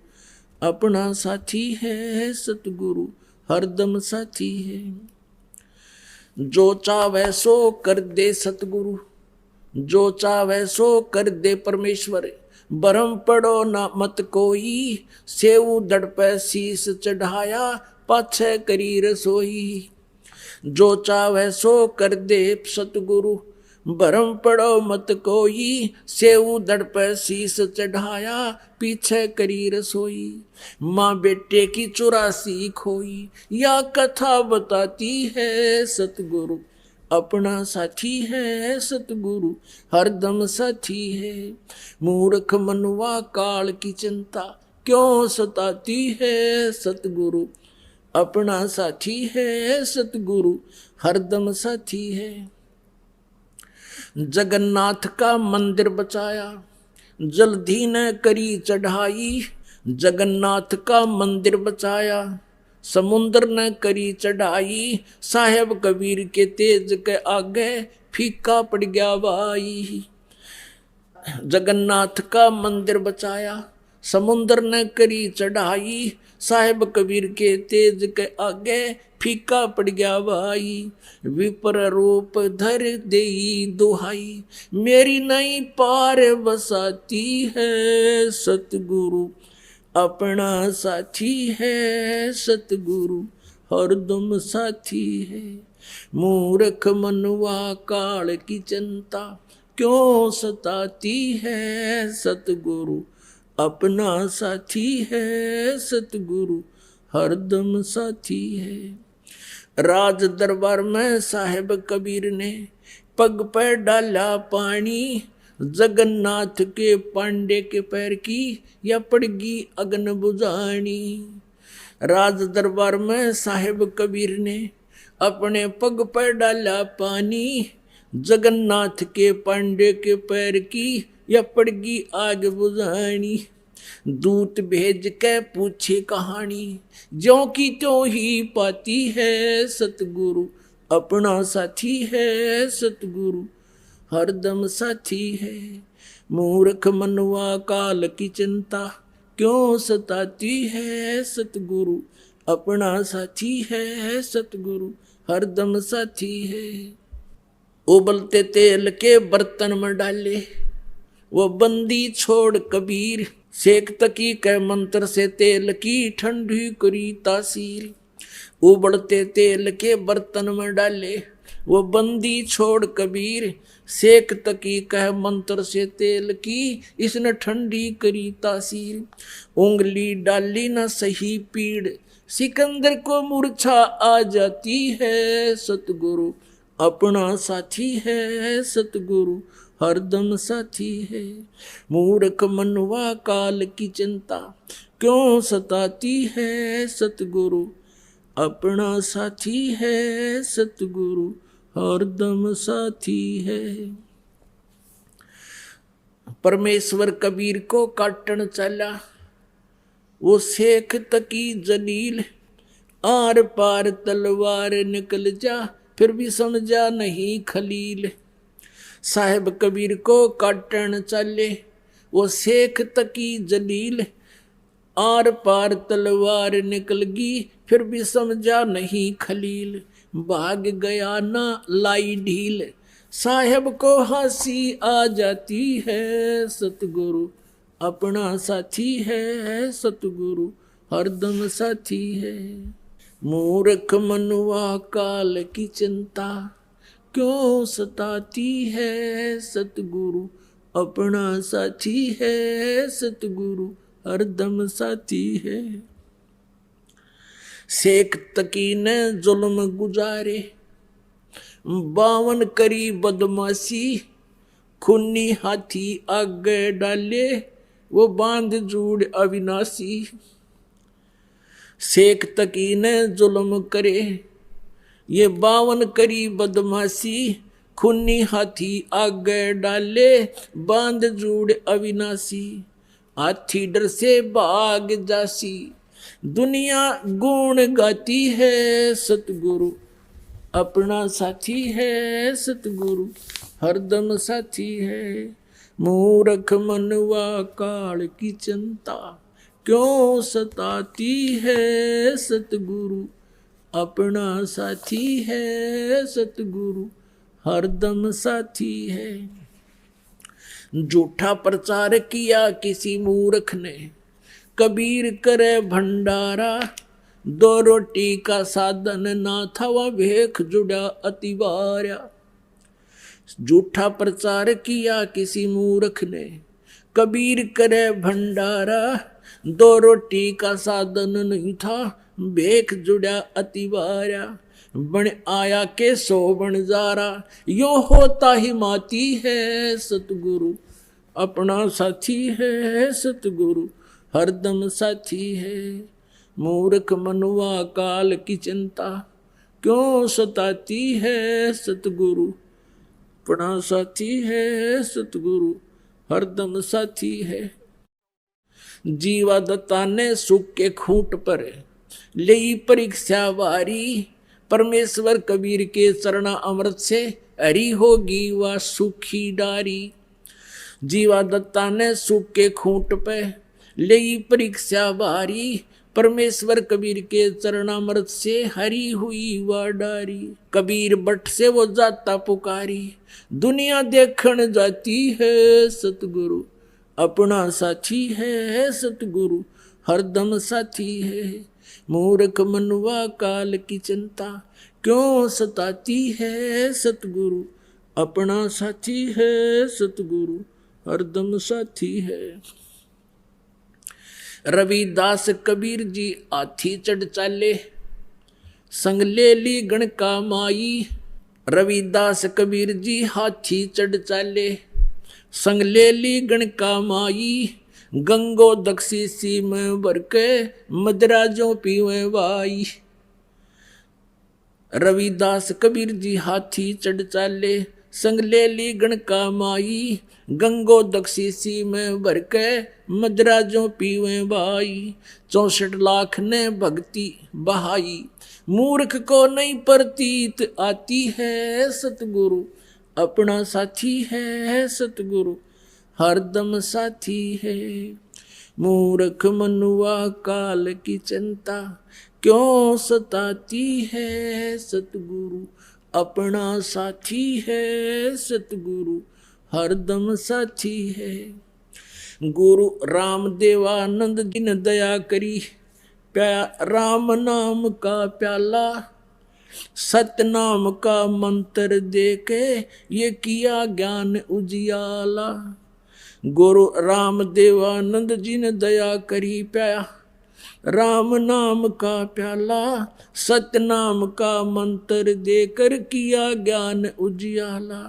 अपना साथी है, सतगुरु हरदम साथी है। जो चाहे सो कर दे सतगुरु, जो चाहे सो कर दे परमेश्वर, बरम पड़ो ना मत कोई, सेऊ दड़ पे शीस चढ़ाया, पाछे करी रसोई। जो चाहे सो कर दे सतगुरु, भरम पड़ो मत कोई, सेऊ दड़ पे शीस चढ़ाया, पीछे करी रसोई। माँ बेटे की 84 खोई, या कथा बताती है, सतगुरु अपना साथी है सतगुरु हरदम साथी है। मूर्ख मनवा काल की चिंता क्यों सताती है सतगुरु अपना साथी है सतगुरु हरदम साथी है। जगन्नाथ का मंदिर बचाया जल्दी न करी चढ़ाई, जगन्नाथ का मंदिर बचाया समुद्र न करी चढ़ाई, साहेब कबीर के तेज के आगे फीका पड़ गया भाई। जगन्नाथ का मंदिर बचाया समुद्र न करी चढ़ाई, साहेब कबीर के तेज के आगे फीका पड़ गया भाई। विपर रूप धर देई दुहाई, मेरी नहीं पार बसाती है सतगुरु अपना साथी है सतगुरु हरदम साथी है। मूर्ख मनवा काल की चिंता क्यों सताती है सतगुरु अपना साथी है सतगुरु हरदम साथी है। राज दरबार में साहेब कबीर ने पग पर डाला पानी, जगन्नाथ के पांडे के पैर की या पड़गी अग्न बुझानी। राज दरबार में साहेब कबीर ने अपने पग पर डाला पानी, जगन्नाथ के पांडे के पैर की या पड़गी आग बुझानी। दूत भेज के पूछे कहानी, ज्यों की त्यों ही पाती है सतगुरु अपना साथी है सतगुरु हरदम साथी है। मूर्ख मनवा काल की चिंता क्यों सताती है सतगुरु अपना साथी है सतगुरु हरदम साथी है। उबलते तेल के बर्तन में डाले वो बंदी छोड़ कबीर, सेक तकी के मंत्र से तेल की ठंडी करी तासीर। उबलते तेल के बर्तन में डाले वो बंदी छोड़ कबीर, सेक तकी कह मंत्र से तेल की इसने ठंडी करी तासीर। उंगली डाली न सही पीड़, सिकंदर को मूर्छा आ जाती है सतगुरु अपना साथी है सतगुरु हरदम साथी है। मूर्ख मनवा काल की चिंता क्यों सताती है सतगुरु अपना साथी है सतगुरु हरदम साथी है। परमेश्वर कबीर को काटन चला वो शेख तकी जलील, आर पार तलवार निकल जा फिर भी समझा नहीं खलील। साहेब कबीर को काटन चले वो शेख तकी जलील, आर पार तलवार निकल गई फिर भी समझा नहीं खलील। भाग गया ना लाई ढील, साहेब को हंसी आ जाती है सतगुरु अपना साथी है सतगुरु हरदम साथी है। मूर्ख मनवा काल की चिंता क्यों सताती है सतगुरु अपना साथी है सतगुरु हरदम साथी है। शेख तकी ने जुल्म गुजारे 52 करी बदमाशी, खूनी हाथी आगे डाले वो बांध जूड़ अविनाशी। शेख तकी ने जुल्म करे ये 52 करी बदमाशी, खूनी हाथी आगे डाले बांध जूड़ अविनाशी। हाथी डर से भाग जासी दुनिया गुण गाती है सतगुरु अपना साथी है सतगुरु हरदम साथी है। मूर्ख मनवा काल की चिंता क्यों सताती है सतगुरु अपना साथी है सतगुरु हरदम साथी है। झूठा प्रचार किया किसी मूर्ख ने, कबीर करे भंडारा, 2 रोटी का साधन ना था वह भेख जुड़ा अतिवार्या। झूठा प्रचार किया किसी मूर्ख ने, कबीर करे भंडारा, 2 रोटी का साधन नहीं था भेख जुड़ा अतिवार्या। बन आया के सो बन जारा, यो होता ही माती है सतगुरु, अपना साथी है सतगुरु, हरदम साथी है। मूर्ख मनुआ काल की चिंता, क्यों सताती है सतगुरु, अपना साथी है सतगुरु, हरदम साथी है। जीवा दत्ता ने सुख के खूंट पर ले परीक्षा वारी, परमेश्वर कबीर के चरणा अमृत से हरी होगी वह सुखी डारी। जीवा दत्ता ने सुख के खूंट पे ले परीक्षा वारी, परमेश्वर कबीर के चरणामृत से हरी हुई वह डारी। कबीर बट से वो जाता पुकारी, दुनिया देखण जाती है सतगुरु, अपना साथी है सतगुरु, हरदम साथी है। मूर्ख मनुआ काल की चिंता, क्यों सताती है सतगुरु, अपना साथी है सतगुरु, हरदम साथी है। रविदास कबीर जी हाथी चढ़ चाले, संग ले ली गण का माई। रविदास कबीर जी हाथी चढ़ चाले, संग ले ली गण का माई। गंगो दक्षी सी में भर के, मदराजों पीवे वाई। रविदास कबीर जी हाथी चढ़ चाले, संग ले ली गण का माई। गंगो दक्षी सी में भर के, मदराजों पीवे भाई। 64 लाख ने भक्ति बहाई, मूर्ख को नहीं प्रतीत आती है सतगुरु, अपना साथी है सतगुरु, हरदम साथी है। मूर्ख मनुआ काल की चिंता, क्यों सताती है सतगुरु, अपना साथी है सतगुरु, हरदम साथी है। गुरु राम देवानंद जी ने दया करी, राम नाम का प्याला, सत्य नाम का मंत्र देके ये किया ज्ञान उजियाला। गुरु राम देवानंद जी ने दया करी, प्या राम नाम का प्याला, सत्य नाम का मंत्र देकर किया ज्ञान उजियाला।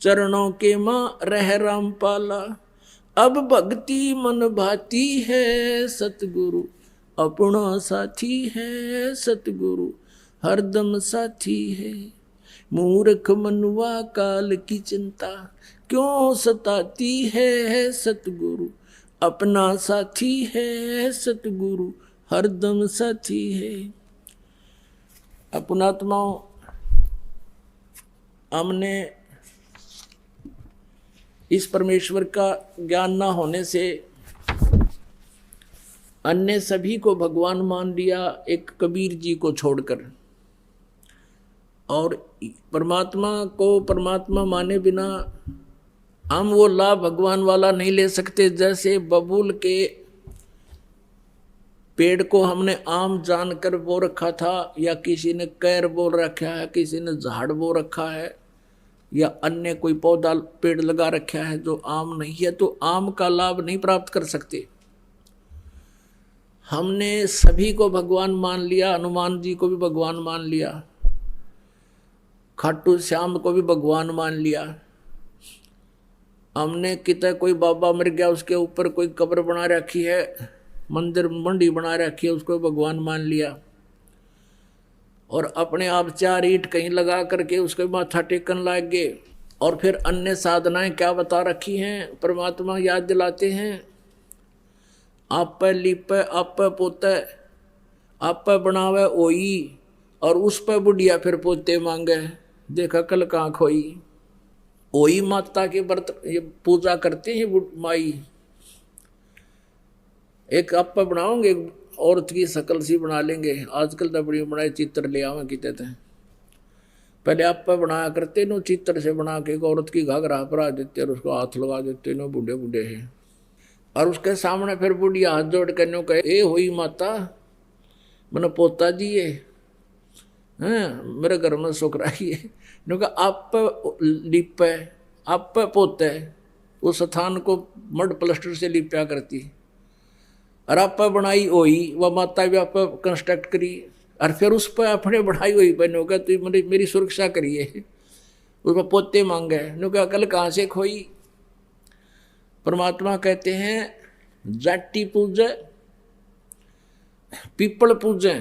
चरणों के माँ रह राम पाला, अब भक्ति मन भाती है सतगुरु, अपना साथी है सतगुरु, हरदम साथी है। मूर्ख मनुआ काल की चिंता, क्यों सताती है सतगुरु, अपना साथी है सतगुरु, हरदम साथी है। अपनात्माओं, हमने इस परमेश्वर का ज्ञान ना होने से अन्य सभी को भगवान मान लिया, एक कबीर जी को छोड़कर, और परमात्मा को परमात्मा माने बिना हम वो लाभ भगवान वाला नहीं ले सकते। जैसे बबूल के पेड़ को हमने आम जानकर बो रखा था, या किसी ने कैर बो रखा है, किसी ने झाड़ बो रखा है, या अन्य कोई पौधा पेड़ लगा रखा है जो आम नहीं है, तो आम का लाभ नहीं प्राप्त कर सकते। हमने सभी को भगवान मान लिया, हनुमान जी को भी भगवान मान लिया, खाटू श्याम को भी भगवान मान लिया। हमने कितने कोई बाबा मर गया, उसके ऊपर कोई कब्र बना रखी है, मंदिर मंडी बना रखी है, उसको भगवान मान लिया, और अपने आप 4 ईंट कहीं लगा करके उसके माथा टेकन लग गए। और फिर अन्य साधनाएं क्या बता रखी हैं, परमात्मा याद दिलाते हैं, आप पे लिपे आप पे पोते, आप पे बनावे ओई, और उस पे बुढ़िया फिर पोते मांगे, देखा कल कहाँ खोई। ओई माता के व्रत ये पूजा करते हैं माई, एक आप पे बनाओगे, औरत की शकल सी बना लेंगे, आजकल तो बड़ी बनाए चित्र ले आवे कहते थे, पहले आप पे बनाया करते नो, चित्र से बना के एक औरत की घाघरा परा देते और उसको हाथ लगा देते नो, बूढ़े बूढ़े हैं, और उसके सामने फिर बुढ़िया हाथ जोड़ कर नो कहे, ए होई माता मैंने पोता जी है, मेरे घर में सुख रही है, नो कहा आप पे लिपे आप पे पोते, उस स्थान को मड प्लास्टर से लिपया करती, और आप पे बनाई ओई, वह माता भी आप पे कंस्ट्रक्ट करी, और फिर उस पर अपने बढ़ाई हुई बहनों का तो मेरी सुरक्षा करिए, उसमें पोते मांगे नो क्या अकल कहाँ से खोई। परमात्मा कहते हैं जाटी पूजे पीपल पूजे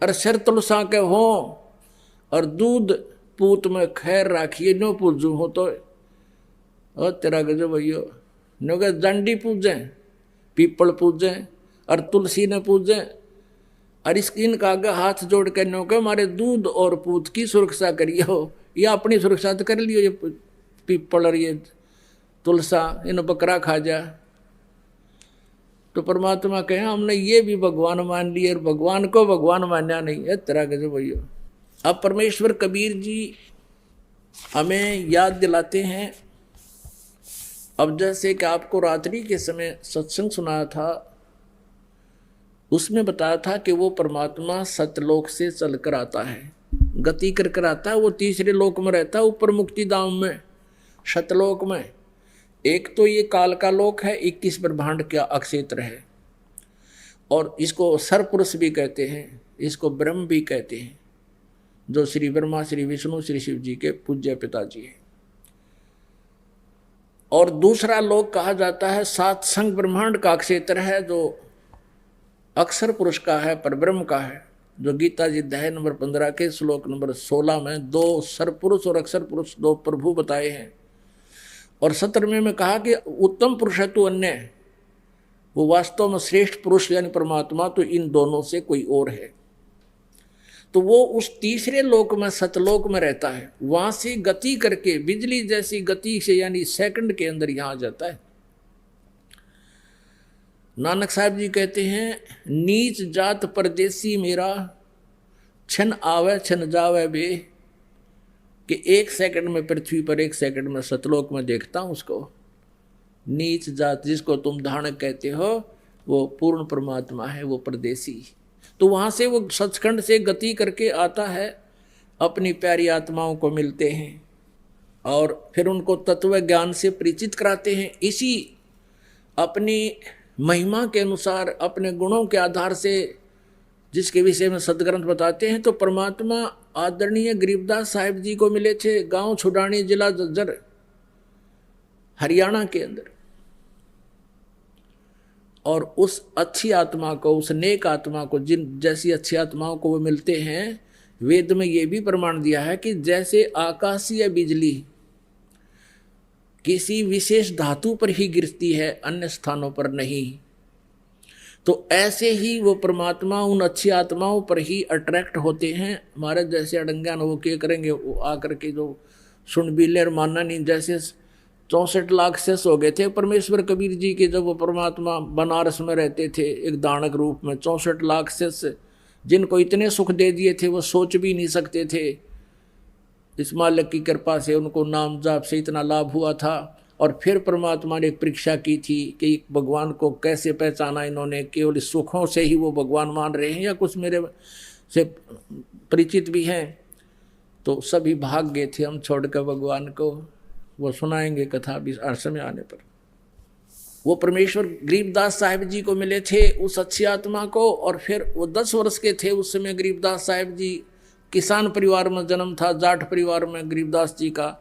और सिर तुलसा के हो और दूध पूत में खैर राखिए नो पूजू हो तो तेरा गजब भैया नो क्या जांडी पूजे पीपल पूजे और तुलसी ने पूजे और इनका आगे हाथ जोड़ के नो के हमारे दूध और पूत की सुरक्षा करिए हो, या अपनी सुरक्षा तो कर लियो, ये पीपल और ये तुलसा इन बकरा खा जा। तो परमात्मा कहे हमने ये भी भगवान मान लिए और भगवान को भगवान मानना नहीं है, तरह के जो भैया। अब परमेश्वर कबीर जी हमें याद दिलाते हैं। अब जैसे कि आपको रात्रि के समय सत्संग सुनाया था, उसमें बताया था कि वो परमात्मा सतलोक से चलकर आता है, गति कर आता है, वो तीसरे लोक में रहता है, ऊपर मुक्ति धाम में सतलोक में। एक तो ये काल का लोक है, 21 ब्रह्मांड का अक्षेत्र है, और इसको सरपुरुष भी कहते हैं, इसको ब्रह्म भी कहते हैं, जो श्री ब्रह्मा श्री विष्णु श्री शिव जी के पूज्य पिताजी हैं। और दूसरा लोक कहा जाता है सात संग ब्रह्मांड का क्षेत्र है, जो अक्षर पुरुष का है, परब्रह्म का है, जो गीता जी अध्याय नंबर 15 के श्लोक नंबर 16 में 2 सरपुरुष और अक्षर पुरुष 2 प्रभु बताए हैं। और 17वें में कहा कि उत्तम पुरुष है तो अन्य, वो वास्तव में श्रेष्ठ पुरुष यानी परमात्मा तो इन दोनों से कोई और है। तो वो उस तीसरे लोक में सतलोक में रहता है, वहां से गति करके बिजली जैसी गति से यानी सेकंड के अंदर यहां आ जाता है। नानक साहब जी कहते हैं नीच जात परदेसी मेरा छन आवे छन जावे बे, कि 1 सेकंड में पृथ्वी पर 1 सेकंड में सतलोक में देखता हूं उसको। नीच जात जिसको तुम धानक कहते हो वो पूर्ण परमात्मा है, वो परदेसी। तो वहां से वो सचखंड से गति करके आता है, अपनी प्यारी आत्माओं को मिलते हैं और फिर उनको तत्व ज्ञान से परिचित कराते हैं। इसी अपनी महिमा के अनुसार अपने गुणों के आधार से जिसके विषय में सदग्रंथ बताते हैं। तो परमात्मा आदरणीय गरीबदास साहिब जी को मिले थे, गांव छुडानी जिला जज्जर हरियाणा के अंदर। और उस अच्छी आत्मा को, उस नेक आत्मा को, जिन जैसी अच्छी आत्माओं को वो मिलते हैं, वेद में ये भी प्रमाण दिया है कि जैसे आकाशीय बिजली किसी विशेष धातु पर ही गिरती है, अन्य स्थानों पर नहीं, तो ऐसे ही वो परमात्मा उन अच्छी आत्माओं पर ही अट्रैक्ट होते हैं। हमारे जैसे अड़ंगा वो क्या करेंगे, वो आकर के जो सुनबीले और मानना नहीं, जैसे 64 लाख शिष्य हो गए थे परमेश्वर कबीर जी के, जब वो परमात्मा बनारस में रहते थे एक दानक रूप में। 64 लाख शिष्य जिनको इतने सुख दे दिए थे वो सोच भी नहीं सकते थे। इस मालिक की कृपा से उनको नाम जाप से इतना लाभ हुआ था। और फिर परमात्मा ने एक परीक्षा की थी कि भगवान को कैसे पहचाना इन्होंने, केवल सुखों से ही वो भगवान मान रहे हैं या कुछ मेरे से परिचित भी हैं। तो सभी भाग गए थे हम छोड़कर भगवान को, वो सुनाएंगे कथा भी समय आने पर। वो परमेश्वर गरीबदास साहिब जी को मिले थे, उस अच्छी आत्मा को। और फिर वो 10 वर्ष के थे उस समय। गरीबदास साहिब जी किसान परिवार में जन्म था, जाट परिवार में गरीबदास जी का।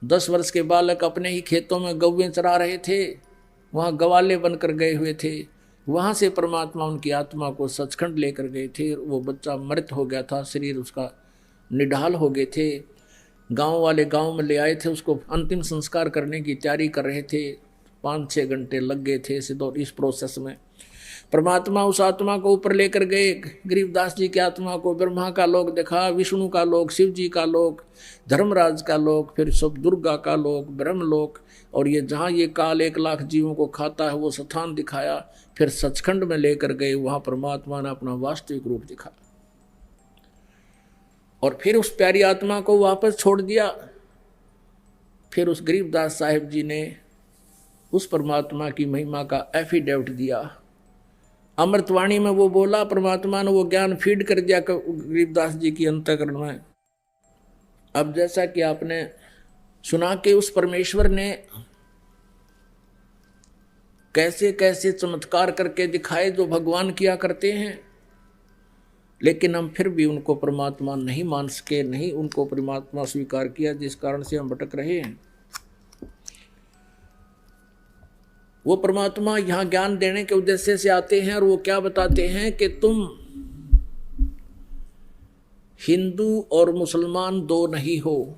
10 वर्ष के बालक अपने ही खेतों में गौवें चरा रहे थे, वहाँ गवाले बनकर गए हुए थे। वहाँ से परमात्मा उनकी आत्मा को सचखंड लेकर गए थे। वो बच्चा मृत हो गया था, शरीर उसका निढाल हो गए थे। गांव वाले गांव में ले आए थे, उसको अंतिम संस्कार करने की तैयारी कर रहे थे। 5-6 घंटे लग गए थे इस प्रोसेस में। परमात्मा उस आत्मा को ऊपर लेकर गए। गरीबदास जी की आत्मा को ब्रह्मा का लोक दिखा, विष्णु का लोक, शिव जी का लोक, धर्मराज का लोक, फिर सब दुर्गा का लोक, ब्रह्मलोक, और ये जहाँ ये काल 1 लाख जीवों को खाता है वो स्थान दिखाया। फिर सचखंड में लेकर गए, वहाँ परमात्मा ने अपना वास्तविक रूप दिखाया। और फिर उस प्यारी आत्मा को वापस छोड़ दिया। फिर उस गरीबदास साहिब जी ने उस परमात्मा की महिमा का एफिडेविट दिया। अमृतवाणी में वो बोला, परमात्मा ने वो ज्ञान फीड कर दिया गरीबदास जी की अंतःकरण में। अब जैसा कि आपने सुना कि उस परमेश्वर ने कैसे कैसे चमत्कार करके दिखाए जो भगवान किया करते हैं। लेकिन हम फिर भी उनको परमात्मा नहीं मान सके, नहीं उनको परमात्मा स्वीकार किया, जिस कारण से हम भटक रहे हैं। वो परमात्मा यहाँ ज्ञान देने के उद्देश्य से आते हैं और वो क्या बताते हैं कि तुम हिंदू और मुसलमान दो नहीं हो,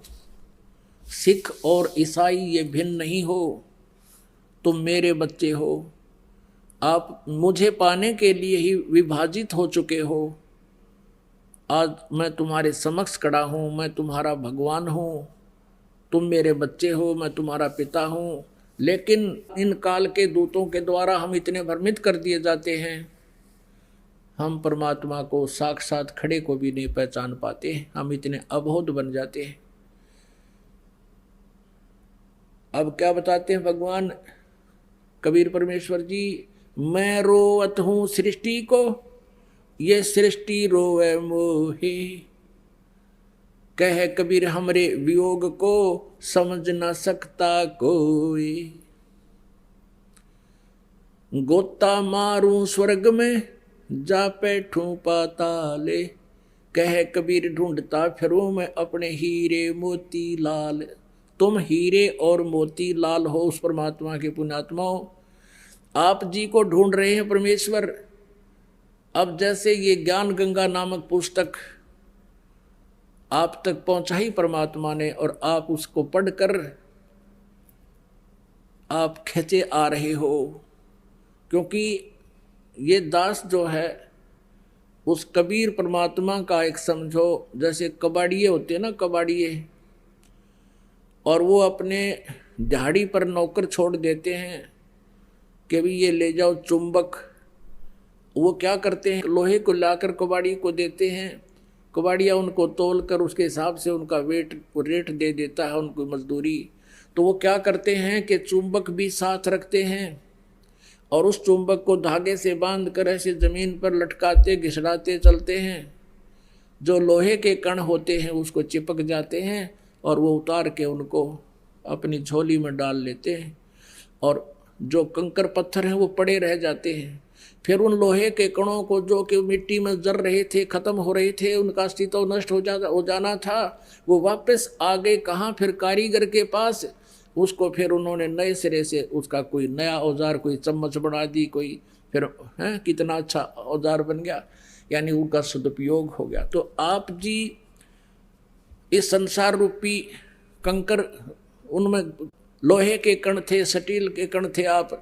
सिख और ईसाई ये भिन्न नहीं हो, तुम मेरे बच्चे हो। आप मुझे पाने के लिए ही विभाजित हो चुके हो। आज मैं तुम्हारे समक्ष खड़ा हूँ, मैं तुम्हारा भगवान हूँ, तुम मेरे बच्चे हो, मैं तुम्हारा पिता हूँ। लेकिन इन काल के दूतों के द्वारा हम इतने भ्रमित कर दिए जाते हैं, हम परमात्मा को साक्षात खड़े को भी नहीं पहचान पाते, हम इतने अबोध बन जाते हैं। अब क्या बताते हैं भगवान कबीर परमेश्वर जी, मैं रोवत हूँ सृष्टि को, ये सृष्टि रोवे मोहे। कह कबीर हमरे वियोग को, समझ न सकता कोई। गोता मारूं स्वर्ग में, जा बैठूं पाताले। कह कबीर ढूंढता फिरूं मैं अपने हीरे मोती लाल। तुम हीरे और मोती लाल हो उस परमात्मा के पुण्यात्माओं, आप जी को ढूंढ रहे हैं परमेश्वर। अब जैसे ये ज्ञान गंगा नामक पुस्तक आप तक पहुंचाई परमात्मा ने, और आप उसको पढ़कर आप खींचे आ रहे हो, क्योंकि ये दास जो है उस कबीर परमात्मा का एक समझो जैसे कबाड़िए होते हैं ना, कबाड़िए, और वो अपने दिहाड़ी पर नौकर छोड़ देते हैं कि भी ये ले जाओ चुंबक। वो क्या करते हैं, लोहे को लाकर कबाड़ी को देते हैं, कबाड़िया उनको तोल कर उसके हिसाब से उनका रेट दे देता है उनको मजदूरी। तो वो क्या करते हैं कि चुंबक भी साथ रखते हैं और उस चुंबक को धागे से बांध कर ऐसे जमीन पर लटकाते घिसड़ाते चलते हैं। जो लोहे के कण होते हैं उसको चिपक जाते हैं और वो उतार के उनको अपनी झोली में डाल लेते हैं, और जो कंकर पत्थर हैं वो पड़े रह जाते हैं। फिर उन लोहे के कणों को जो कि मिट्टी में जर रहे थे, खत्म हो रहे थे, उनका अस्तित्व नष्ट हो जाना था, वो वापस आ गए कहाँ, फिर कारीगर के पास। उसको फिर उन्होंने नए सिरे से उसका कोई नया औजार, कोई चम्मच बना दी, कोई फिर है कितना अच्छा औजार बन गया, यानी उनका सदुपयोग हो गया। तो आप जी इस संसार रूपी कंकर, उनमें लोहे के कण थे, स्टील के कण थे, आप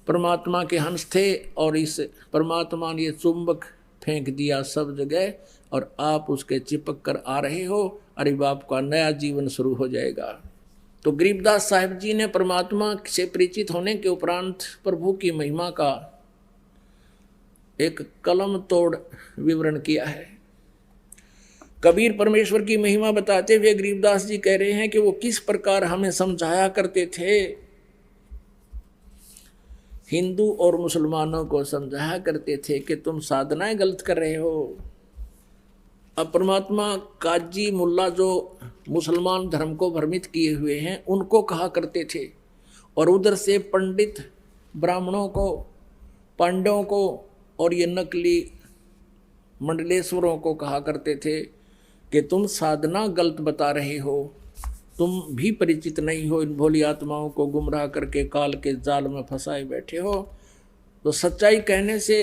परमात्मा के हंस थे, और इस परमात्मा ने ये चुंबक फेंक दिया सब जगह और आप उसके चिपक कर आ रहे हो। अरे बाप का नया जीवन शुरू हो जाएगा। तो गरीबदास साहिब जी ने परमात्मा से परिचित होने के उपरांत प्रभु की महिमा का एक कलम तोड़ विवरण किया है। कबीर परमेश्वर की महिमा बताते हुए गरीबदास जी कह रहे हैं कि वो किस प्रकार हमें समझाया करते थे, हिंदू और मुसलमानों को समझाया करते थे कि तुम साधनाएं गलत कर रहे हो। अब परमात्मा काजी मुल्ला जो मुसलमान धर्म को भ्रमित किए हुए हैं उनको कहा करते थे, और उधर से पंडित ब्राह्मणों को, पांडवों को और ये नकली मंडलेश्वरों को कहा करते थे कि तुम साधना गलत बता रहे हो, तुम भी परिचित नहीं हो, इन भोली आत्माओं को गुमराह करके काल के जाल में फंसाए बैठे हो। तो सच्चाई कहने से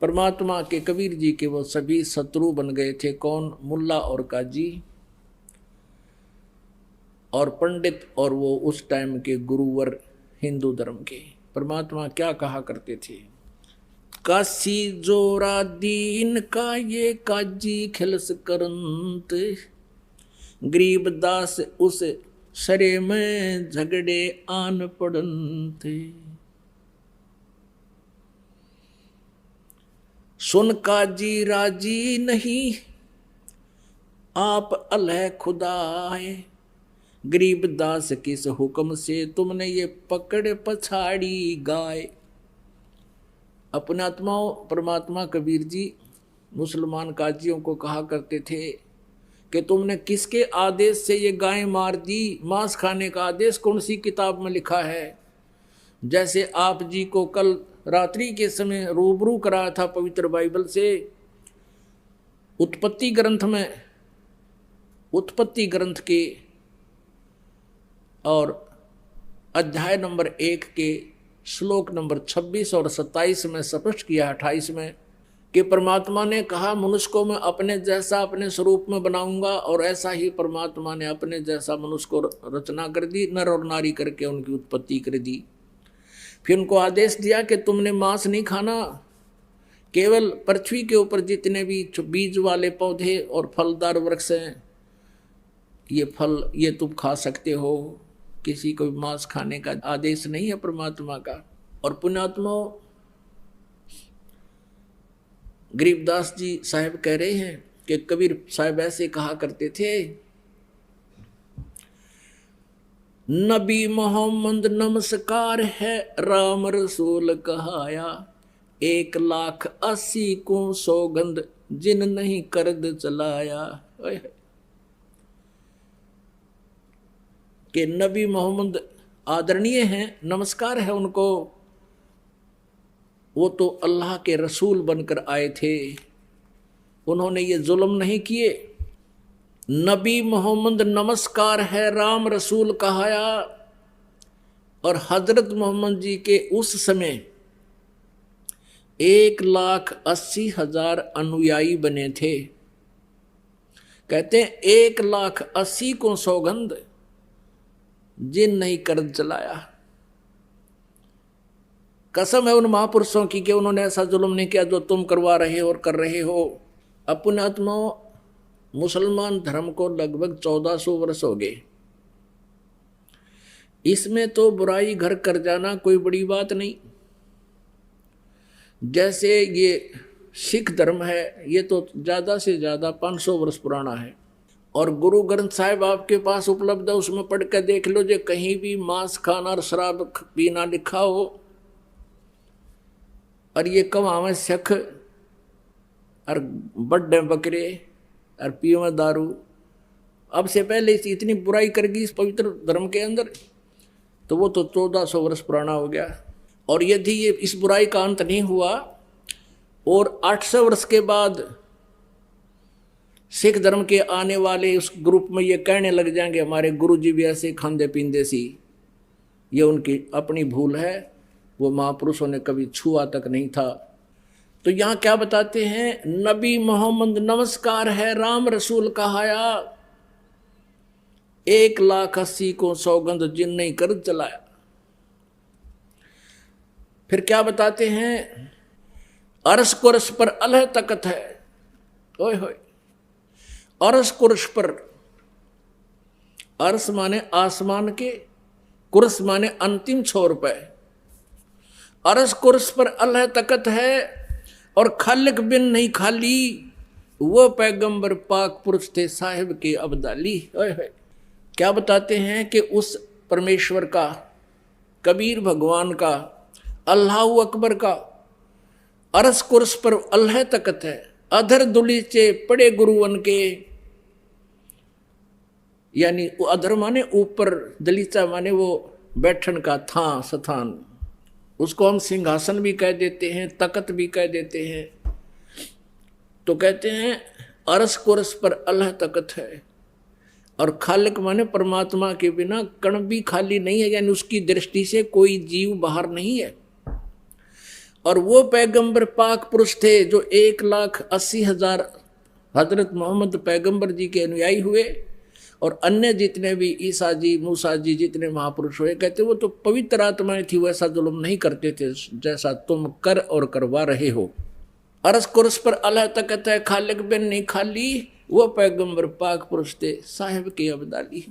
परमात्मा के कबीर जी के वो सभी शत्रु बन गए थे। कौन? मुल्ला और काजी और पंडित, और वो उस टाइम के गुरुवर हिंदू धर्म के। परमात्मा क्या कहा करते थे, काशी जोरा दीन का ये काजी खिलस करंत, गरीबदास उस सरे में झगड़े आन पड़ंत। सुन काजी राजी नहीं, आप अलह खुदाए, गरीबदास किस हुक्म से तुमने ये पकड़ पछाड़ी गाय। अपने आत्माओं परमात्मा कबीर जी मुसलमान काजियों को कहा करते थे कि तुमने किसके आदेश से ये गाय मार दी, मांस खाने का आदेश कौन सी किताब में लिखा है। जैसे आप जी को कल रात्रि के समय रूबरू कराया था पवित्र बाइबल से। उत्पत्ति ग्रंथ में, उत्पत्ति ग्रंथ के और अध्याय नंबर 1 के श्लोक नंबर 26 और 27 में स्पष्ट किया, 28 में, कि परमात्मा ने कहा मनुष्य को मैं अपने जैसा अपने स्वरूप में बनाऊंगा, और ऐसा ही परमात्मा ने अपने जैसा मनुष्य को रचना कर दी, नर और नारी करके उनकी उत्पत्ति कर दी। फिर उनको आदेश दिया कि तुमने मांस नहीं खाना, केवल पृथ्वी के ऊपर जितने भी बीज वाले पौधे और फलदार वृक्ष हैं, ये फल ये तुम खा सकते हो, किसी को मांस खाने का आदेश नहीं है परमात्मा का। और पुण्यात्मा गरीबदास जी साहब कह रहे हैं कि कबीर साहब ऐसे कहा करते थे, नबी मोहम्मद नमस्कार है, राम रसूल कहाया, 1,80,000 को सौगंध जिन नहीं कर्द चलाया। कि नबी मोहम्मद आदरणीय हैं, नमस्कार है उनको, वो तो अल्लाह के रसूल बनकर आए थे, उन्होंने ये जुल्म नहीं किए। नबी मोहम्मद नमस्कार है, राम रसूल कहाया। और हजरत मोहम्मद जी के उस समय 1,80,000 अनुयायी बने थे। कहते हैं 1,80,000 को सौगंध जिन नहीं कर्ज चलाया। कसम है उन महापुरुषों की कि उन्होंने ऐसा जुल्म नहीं किया जो तुम करवा रहे हो और कर रहे हो। अपने आत्मा मुसलमान धर्म को लगभग 1400 वर्ष हो गए। इसमें तो बुराई घर कर जाना कोई बड़ी बात नहीं। जैसे ये सिख धर्म है, ये तो ज़्यादा से ज़्यादा 500 वर्ष पुराना है, और गुरु ग्रंथ साहिब आपके पास उपलब्ध है, उसमें पढ़ कर देख लो, जो कहीं भी मांस खाना और शराब पीना लिखा हो, और ये कमावे शख और बड्डे बकरे और पियो दारू। अब से पहले इतनी बुराई करगी इस पवित्र धर्म के अंदर, तो वो तो 1400 वर्ष पुराना हो गया। और यदि ये इस बुराई का अंत नहीं हुआ और 800 वर्ष के बाद सिख धर्म के आने वाले उस ग्रुप में ये कहने लग जाएंगे हमारे गुरु जी भी ऐसे खांदे पींदे सी, ये उनकी अपनी भूल है, वो महापुरुषों ने कभी छुआ तक नहीं था। तो यहाँ क्या बताते हैं, नबी मोहम्मद नमस्कार है, राम रसूल कहाया, 1,80,000 को सौगंध जिन नहीं कर चलाया। फिर क्या बताते हैं, अरस कुरस पर अलह तकत है। ओए होए, अरस कुरस पर, अरस माने आसमान के, कुरस माने अंतिम छोर पे। अरस कुरस पर अल्लाह तकत है, और खालिक बिन नहीं खाली, वो पैगंबर पाक पुरुष थे साहिब के अब्दाली। क्या बताते हैं कि उस परमेश्वर का, कबीर भगवान का, अल्लाह अकबर का अरस कुरस पर अल्लाह तकत है। अधर दुलीचे पड़े गुरुवन के, यानी अधर माने ऊपर, दलीचा माने वो बैठन का था स्थान, उसको हम सिंहासन भी कह देते हैं, तकत भी कह देते हैं। तो कहते हैं अरस कुरस पर अल्लाह तकत है, और खालिक माने परमात्मा के बिना कण भी खाली नहीं है, यानी उसकी दृष्टि से कोई जीव बाहर नहीं है। और वो पैगंबर पाक पुरुष थे जो 1,80,000 हजरत मोहम्मद पैगंबर जी के अनुयायी हुए, और अन्य जितने भी ईसा जी, मूसा जी, जितने महापुरुष हुए, कहते वो तो पवित्र आत्माएं थी, वैसा जुल्म नहीं करते थे जैसा तुम कर और करवा रहे हो। अरस कुरस पर अल्लाह तकत है, खालिक बिन नहीं खाली, वो पैगंबर पाक पुरुष थे साहिब के अब्दाली।